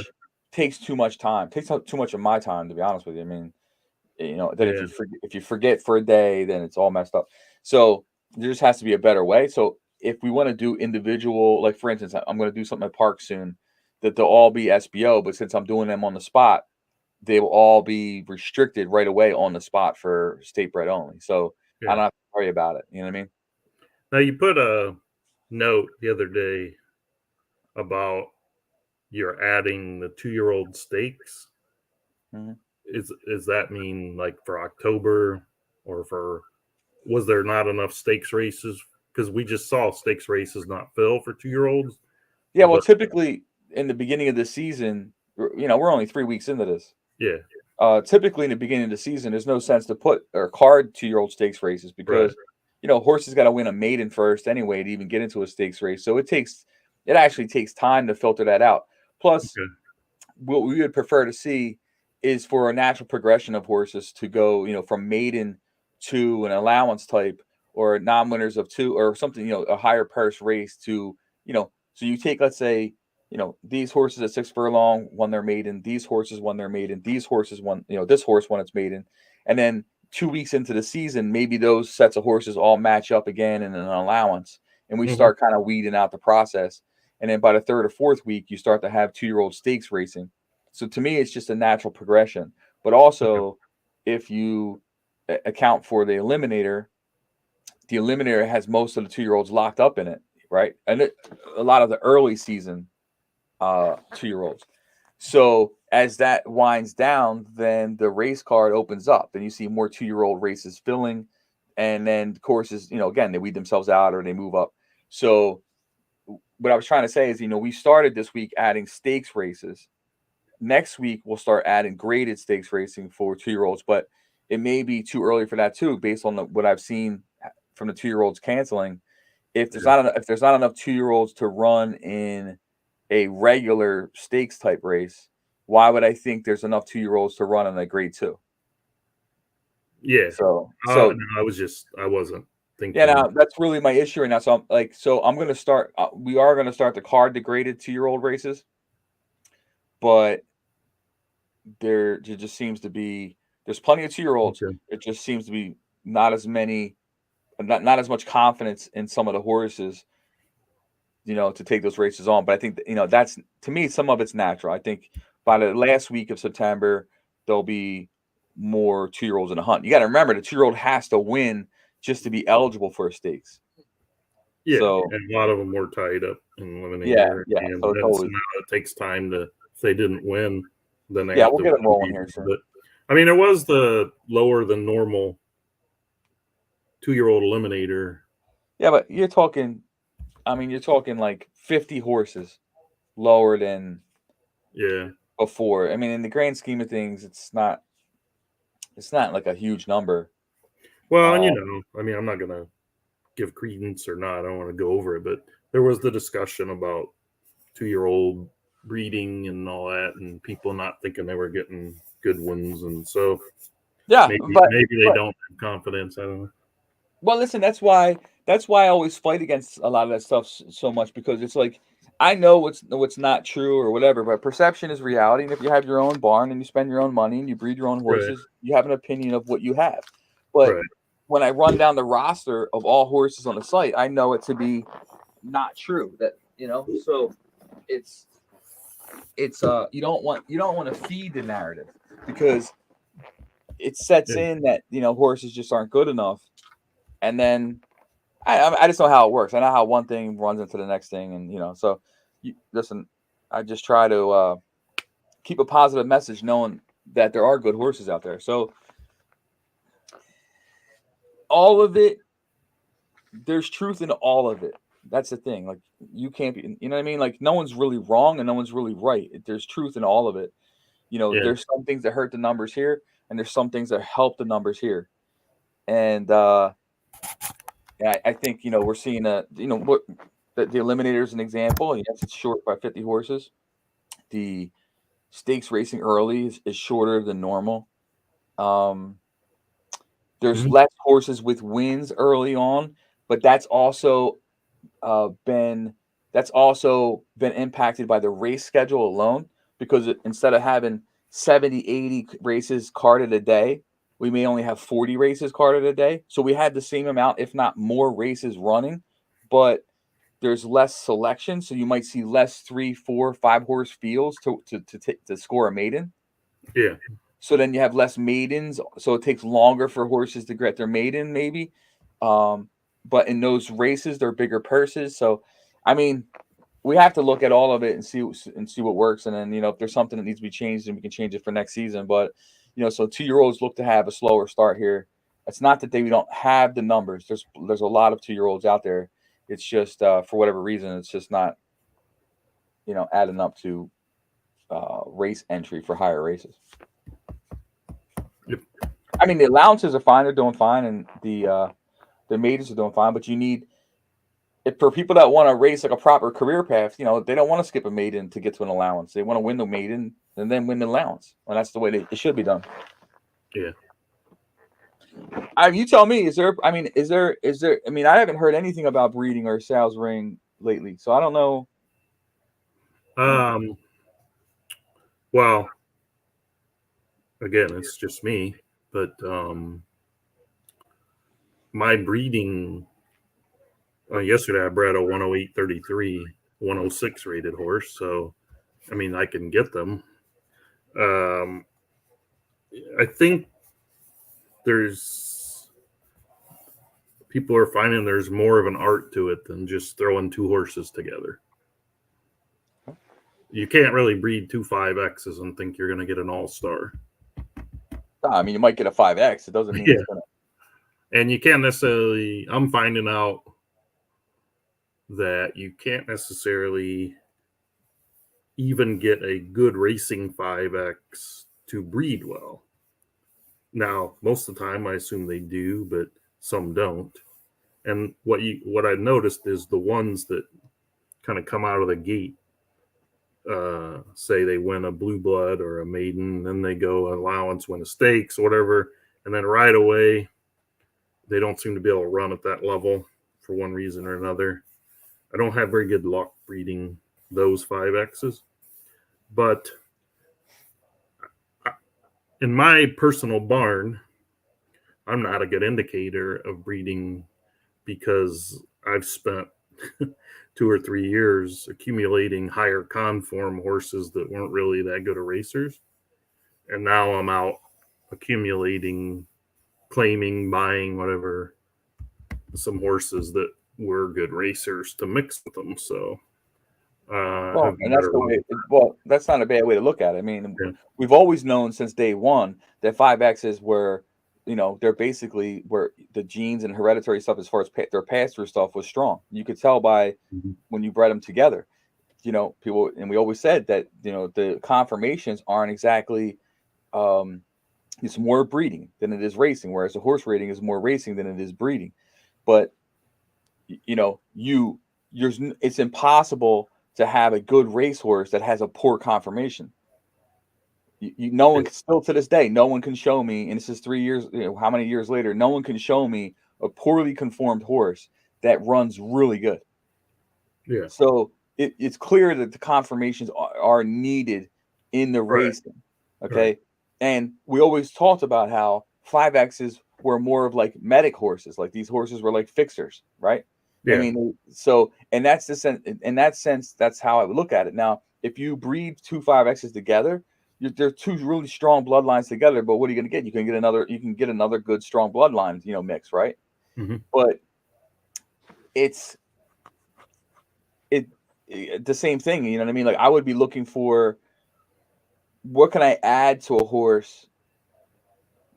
C: takes too much time. Takes up too much of my time, to be honest with you. I mean, if you forget for a day, then it's all messed up. So there just has to be a better way. So if we want to do individual, like for instance, I'm going to do something at Park soon that they'll all be SBO, but since I'm doing them on the spot, they will all be restricted right away on the spot for state bred only. So I don't have to worry about it. You know what I mean?
A: Now you put a note the other day about you're adding the 2-year-old stakes.
C: Mm-hmm.
A: Is that mean like for October or was there not enough stakes races? Because we just saw stakes races not fill for 2-year-olds.
C: Yeah, well, typically in the beginning of the season, we're only 3 weeks into this.
A: Yeah.
C: Typically in the beginning of the season, there's no sense to put or card 2-year-old stakes races because horses got to win a maiden first anyway to even get into a stakes race. So it actually takes time to filter that out. Plus, what we would prefer to see is for a natural progression of horses to go, from maiden to an allowance type or non-winners of 2 or something, a higher purse race to, so you take, let's say, these horses at 6 furlong won their maiden, these horses won their maiden, these horses won, this horse won its maiden. And then 2 weeks into the season, maybe those sets of horses all match up again in an allowance. And we start kind of weeding out the process. And then by the 3rd or 4th week, you start to have 2-year-old stakes racing. So to me, it's just a natural progression. But also, if you account for the eliminator has most of the 2-year-olds locked up in it, right? And a lot of the early season 2-year-olds. So as that winds down, then the race card opens up. Then you see more 2-year-old races filling. And then courses, again, they weed themselves out or they move up. So what I was trying to say is, we started this week adding stakes races. Next week, we'll start adding graded stakes racing for 2-year-olds, but it may be too early for that too, based on what I've seen from the 2-year-olds canceling. If there's not enough 2-year-olds to run in a regular stakes type race, why would I think there's enough 2-year-olds to run in a grade 2?
A: Yeah.
C: So
A: no, I wasn't thinking.
C: Yeah, now that's really my issue right now. So I'm going to start. We are going to start the card degraded 2-year-old races, but there just seems to be there's plenty of 2-year-olds. Okay. It just seems to be not as many, not as much confidence in some of the horses, to take those races on. But I think that's, to me, some of it's natural. I think by the last week of September there'll be more 2-year-olds in the hunt. You got to remember the 2-year-old has to win just to be eligible for a stakes.
A: Yeah, so, and a lot of them were tied up in eliminator.
C: Yeah.
A: And
C: so
A: now it takes time to, if they didn't win, then they
C: we'll get them rolling here soon.
A: But I mean, it was the lower than normal 2-year-old eliminator.
C: Yeah, but you're talking like 50 horses lower than before. I mean, in the grand scheme of things, it's not like a huge number.
A: Well, and I mean, I'm not gonna give credence or not. I don't want to go over it, but there was the discussion about 2-year-old breeding and all that, and people not thinking they were getting good ones, and so maybe they don't have confidence. I don't know.
C: Well, listen, that's why I always fight against a lot of that stuff so much, because it's like, I know what's not true or whatever, but perception is reality. And if you have your own barn and you spend your own money and you breed your own horses, you have an opinion of what you have. But when I run down the roster of all horses on the site, I know it to be not true. That so it's you don't want to feed the narrative, because it sets in that horses just aren't good enough, and then I just know how it works. I know how one thing runs into the next thing, and so listen, I just try to keep a positive message, knowing that there are good horses out there. So all of it, there's truth in all of it. That's the thing. Like, you can't be, you know what I mean? Like, no one's really wrong and no one's really right. There's truth in all of it. There's some things that hurt the numbers here, and there's some things that help the numbers here. And I think, we're seeing the Eliminator is an example. Yes, it's short by 50 horses. The stakes racing early is shorter than normal. There's less horses with wins early on, but that's also been impacted by the race schedule alone, because instead of having 70, 80 races carded a day, we may only have 40 races carded a day. So we had the same amount, if not more, races running, but there's less selection. So you might see less 3, 4, 5 horse fields to score a maiden.
A: Yeah.
C: So then you have less maidens. So it takes longer for horses to get their maiden, maybe. But in those races, they're bigger purses. So, I mean, we have to look at all of it and see what works. And then, if there's something that needs to be changed, then we can change it for next season. But, so 2-year-olds look to have a slower start here. It's not that we don't have the numbers. There's a lot of 2-year-olds out there. It's just for whatever reason, it's just not, adding up to race entry for higher races.
A: Yep.
C: I mean, the allowances are fine; they're doing fine, and the maidens are doing fine. But you need, for people that want to race like a proper career path, they don't want to skip a maiden to get to an allowance. They want to win the maiden and then win the allowance, and that's the way it should be done.
A: Yeah.
C: You tell me. Is there? I mean, I haven't heard anything about breeding or sales ring lately, so I don't know.
A: Well, again, it's just me, but my breeding, yesterday I bred a 108.33, 106 rated horse. So, I mean, I can get them. I think people are finding there's more of an art to it than just throwing 2 horses together. You can't really breed 2 5Xs and think you're going to get an all-star.
C: I mean, you might get a 5X. It doesn't mean it's going
A: to. And you can't necessarily, I'm finding out that you can't necessarily even get a good racing 5X to breed well. Now, most of the time, I assume they do, but some don't. And what I noticed is the ones that kind of come out of the gate, say they win a blue blood or a maiden, then they go allowance, win a stakes, or whatever, and then right away they don't seem to be able to run at that level for one reason or another. I don't have very good luck breeding those 5Xs, but in my personal barn, I'm not a good indicator of breeding because I've spent 2 or 3 years accumulating higher conform horses that weren't really that good of racers. And now I'm out accumulating, claiming, buying, whatever, some horses that were good racers to mix with them. So,
C: that's not a bad way to look at it. I mean, we've always known since day one that 5Xs were, they're basically where the genes and hereditary stuff, as far as their pass-through stuff, was strong. You could tell by when you bred them together. People, and we always said that, the conformations aren't exactly, it's more breeding than it is racing, whereas the horse rating is more racing than it is breeding. But, it's impossible to have a good racehorse that has a poor conformation. No one still to this day, no one can show me, and this is 3 years, how many years later, no one can show me a poorly conformed horse that runs really good.
A: Yeah.
C: So it's clear that the conformations are needed in the racing. Okay. Right. And we always talked about how 5Xs were more of like medic horses. Like these horses were like fixers, right? Yeah. I mean, so, and that's the sense, in that sense, that's how I would look at it. Now, if you breed 2 5Xs together, they're 2 really strong bloodlines together, but what are you going to get? You can get another good strong bloodline, mix, right? Mm-hmm. But the same thing. You know what I mean? Like I would be looking for what can I add to a horse,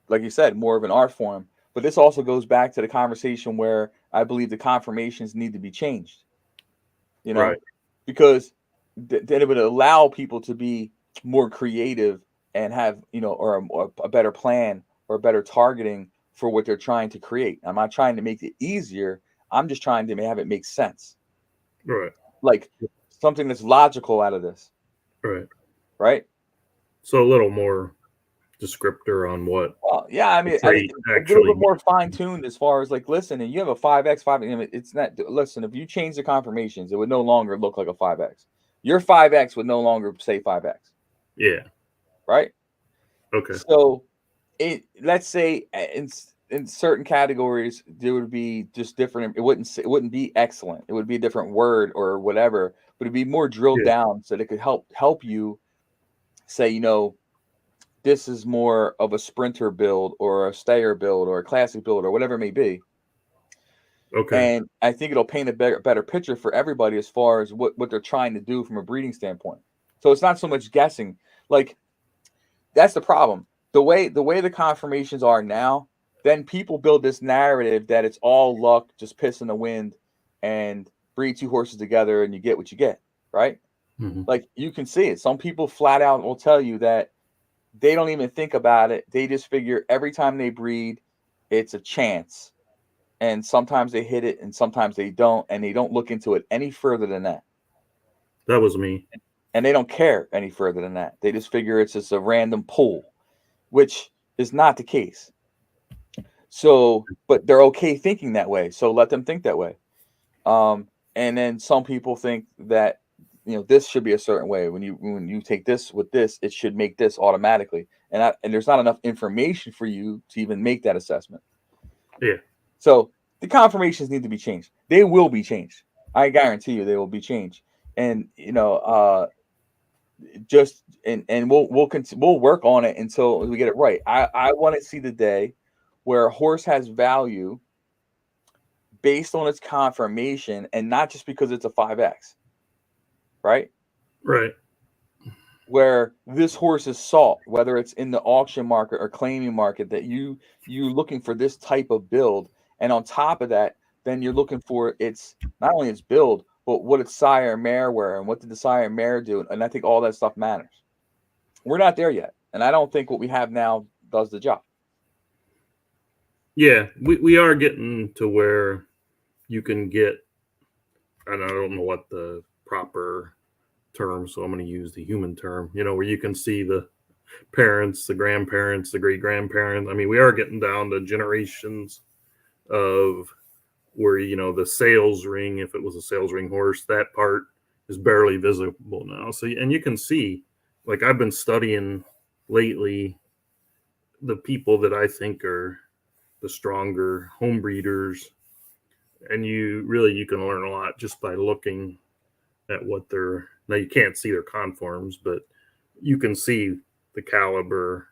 C: like you said, more of an art form. But this also goes back to the conversation where I believe the conformations need to be changed. You know,
A: Right.
C: because then it would allow people to be more creative and have, you know, or a better plan or better targeting for what they're trying to create. I'm not trying to make it easier. I'm just trying to have it make sense.
A: Right.
C: Like something that's logical out of this.
A: Right.
C: Right.
A: So a little more descriptor on what.
C: Well, yeah, I mean, a little bit more fine tuned as far as like, listen, and you have a 5X, 5. It's not. Listen, if you change the conformations, it would no longer look like a 5X. Your 5X would no longer say 5X.
A: Yeah.
C: Right.
A: Okay.
C: So, let's say in certain categories there would be just different. It wouldn't be excellent. It would be a different word or whatever, but it'd be more drilled down so that it could help you say, you know, this is more of a sprinter build or a stayer build or a classic build or whatever it may be.
A: Okay.
C: And I think it'll paint a better picture for everybody as far as what they're trying to do from a breeding standpoint. So it's not so much guessing. Like that's the problem. The way the conformations are now, then people build this narrative that it's all luck, just piss in the wind, and breed two horses together and you get what you get, right?
A: Mm-hmm.
C: Like you can see it. Some people flat out will tell you that they don't even think about it. They just figure every time they breed, it's a chance. And sometimes they hit it and sometimes they don't. And they don't look into it any further than that.
A: That was me.
C: And they don't care any further than that. They just figure it's just a random pull, which is not the case. So, but they're okay thinking that way. So let them think that way. And then some people think that, you know, this should be a certain way. When you take this with this, it should make this automatically. And there's not enough information for you to even make that assessment.
A: Yeah.
C: So the conformations need to be changed. They will be changed. I guarantee you they will be changed. And you know, we'll work on it until we get it right. I want to see the day where a horse has value based on its conformation and not just because it's a 5X. Right?
A: Right.
C: Where this horse is sought, whether it's in the auction market or claiming market, that you're looking for this type of build. And on top of that, then you're looking for its not only its build, but what its sire and mare were and what did the sire and mare do. And I think all that stuff matters. We're not there yet. And I don't think what we have now does the job.
A: Yeah, we are getting to where you can get, and I don't know what the proper term, so I'm going to use the human term, you know, where you can see the parents, the grandparents, the great grandparents. I mean, we are getting down to generations of where, you know, the sales ring, if it was a sales ring horse, that part is barely visible now. So, and you can see, like I've been studying lately the people that I think are the stronger home breeders, and you can learn a lot just by looking at what they're. Now you can't see their conforms, but you can see the caliber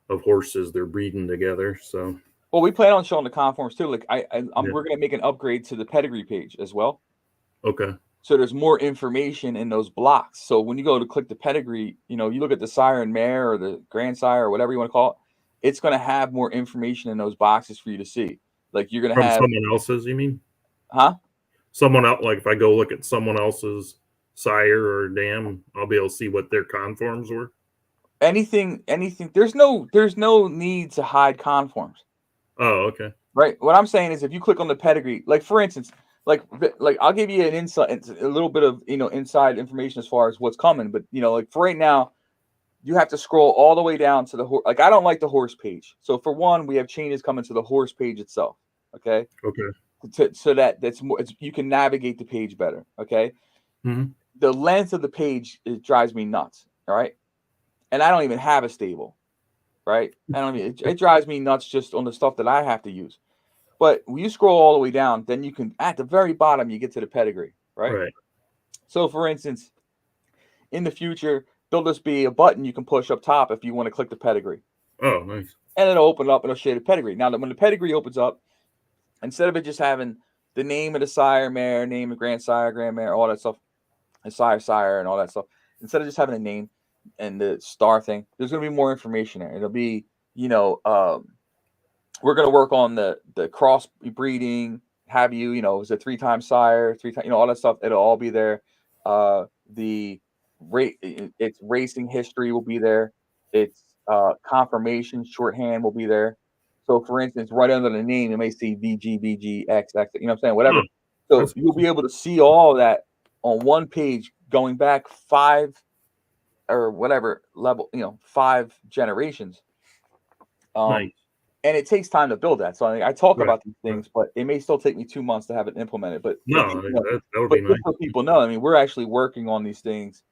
A: of horses they're breeding together. So,
C: well, we plan on showing the conforms too. Like we're going to make an upgrade to the pedigree page as well.
A: Okay.
C: So there's more information in those blocks. So when you go to click the pedigree, you know, you look at the sire and mare or the grandsire or whatever you want to call it, it's going to have more information in those boxes for you to see. Like you're going to have
A: someone else's, you mean?
C: Huh?
A: Someone else, like if I go look at someone else's sire or dam, I'll be able to see what their conforms were.
C: Anything. There's no need to hide conforms.
A: Oh, okay.
C: Right. What I'm saying is if you click on the pedigree, like for instance, like I'll give you an insight, a little bit of, you know, inside information as far as what's coming. But, you know, like for right now, you have to scroll all the way down to the horse. Like I don't like the horse page. So for one, we have changes coming to the horse page itself. Okay. So that's more, you can navigate the page better. Okay.
A: Mm-hmm.
C: The length of the page, it drives me nuts. All right. And I don't even have a stable. Right. It drives me nuts just on the stuff that I have to use. But when you scroll all the way down, then you can, at the very bottom, you get to the pedigree, right?
A: Right.
C: So, for instance, in the future, there'll just be a button you can push up top if you want to click the pedigree.
A: Oh, nice.
C: And it'll open up and it'll show the pedigree. Now, when the pedigree opens up, instead of it just having the name of the sire, mare, name of grandsire, grandmare, all that stuff, and sire, and all that stuff. Instead of just having a name and the star thing, there's going to be more information there. It'll be, we're going to work on the cross breeding. Have you, is it 3-time sire, 3 times, all that stuff. It'll all be there. The rate, its racing history will be there. Its confirmation shorthand will be there. So, for instance, right under the name, you may see VG, VG, XX, what I'm saying? Whatever. So you'll be able to see all that on one page going back 5 or whatever level, 5 generations.
B: Nice.
C: And it takes time to build that. So I talk about these things, but it may still take me 2 months to have it implemented. But
B: that would be nice.
C: So people know, I mean, we're actually working on these things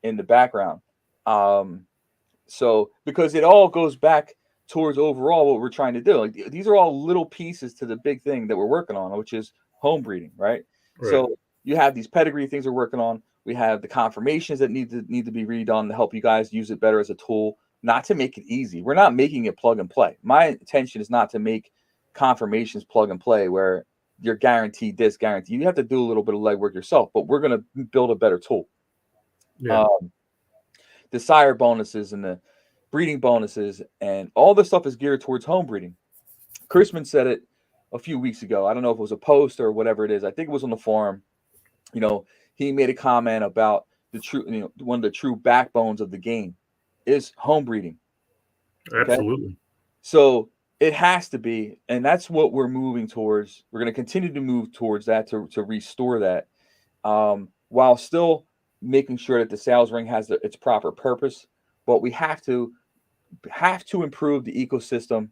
C: in the background. So because it all goes back towards overall what we're trying to do. Like, these are all little pieces to the big thing that we're working on, which is home breeding, right? So you have these pedigree things we're working on. We have the confirmations that need to be redone to help you guys use it better as a tool, not to make it easy. We're not making it plug and play. My intention is not to make confirmations plug and play where you're guaranteed this, guaranteed. You have to do a little bit of legwork yourself, but we're going to build a better tool.
B: Yeah.
C: The sire bonuses and the breeding bonuses and all this stuff is geared towards home breeding. Chrisman said it a few weeks ago. I don't know if it was a post or whatever it is. I think it was on the forum. He made a comment about the true, one of the true backbones of the game is home breeding.
B: Absolutely.
C: Okay? So it has to be, and that's what we're moving towards. We're going to continue to move towards that to restore that, while still making sure that the sales ring has its proper purpose. But we have to improve the ecosystem,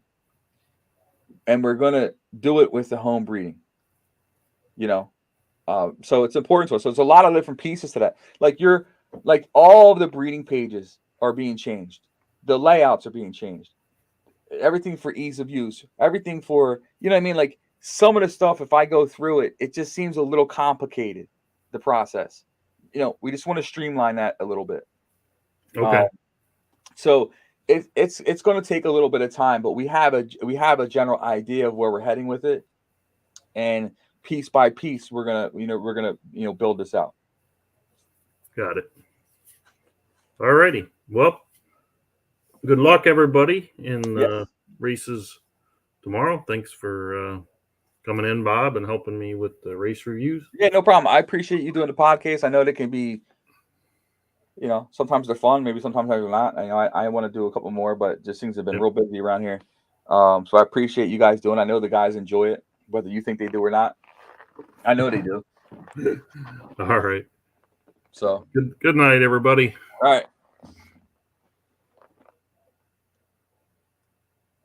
C: and we're going to do it with the home breeding. So it's important to us. So it's a lot of different pieces to that. Like all of the breeding pages are being changed. The layouts are being changed. Everything for ease of use. Everything for, what I mean? Like some of the stuff, if I go through it, it just seems a little complicated, the process. We just want to streamline that a little bit.
B: Okay.
C: So it's going to take a little bit of time, but we have a general idea of where we're heading with it. And piece by piece, we're gonna build this out.
B: Got it. All righty. Well, good luck, everybody, in races tomorrow. Thanks for coming in, Bob, and helping me with the race reviews.
C: Yeah, no problem. I appreciate you doing the podcast. I know they can be, sometimes they're fun. Maybe sometimes they're not. I want to do a couple more, but just things have been real busy around here. So I appreciate you guys doing it. I know the guys enjoy it, whether you think they do or not. I know they do.
B: All right.
C: So
B: good night, everybody.
C: All right.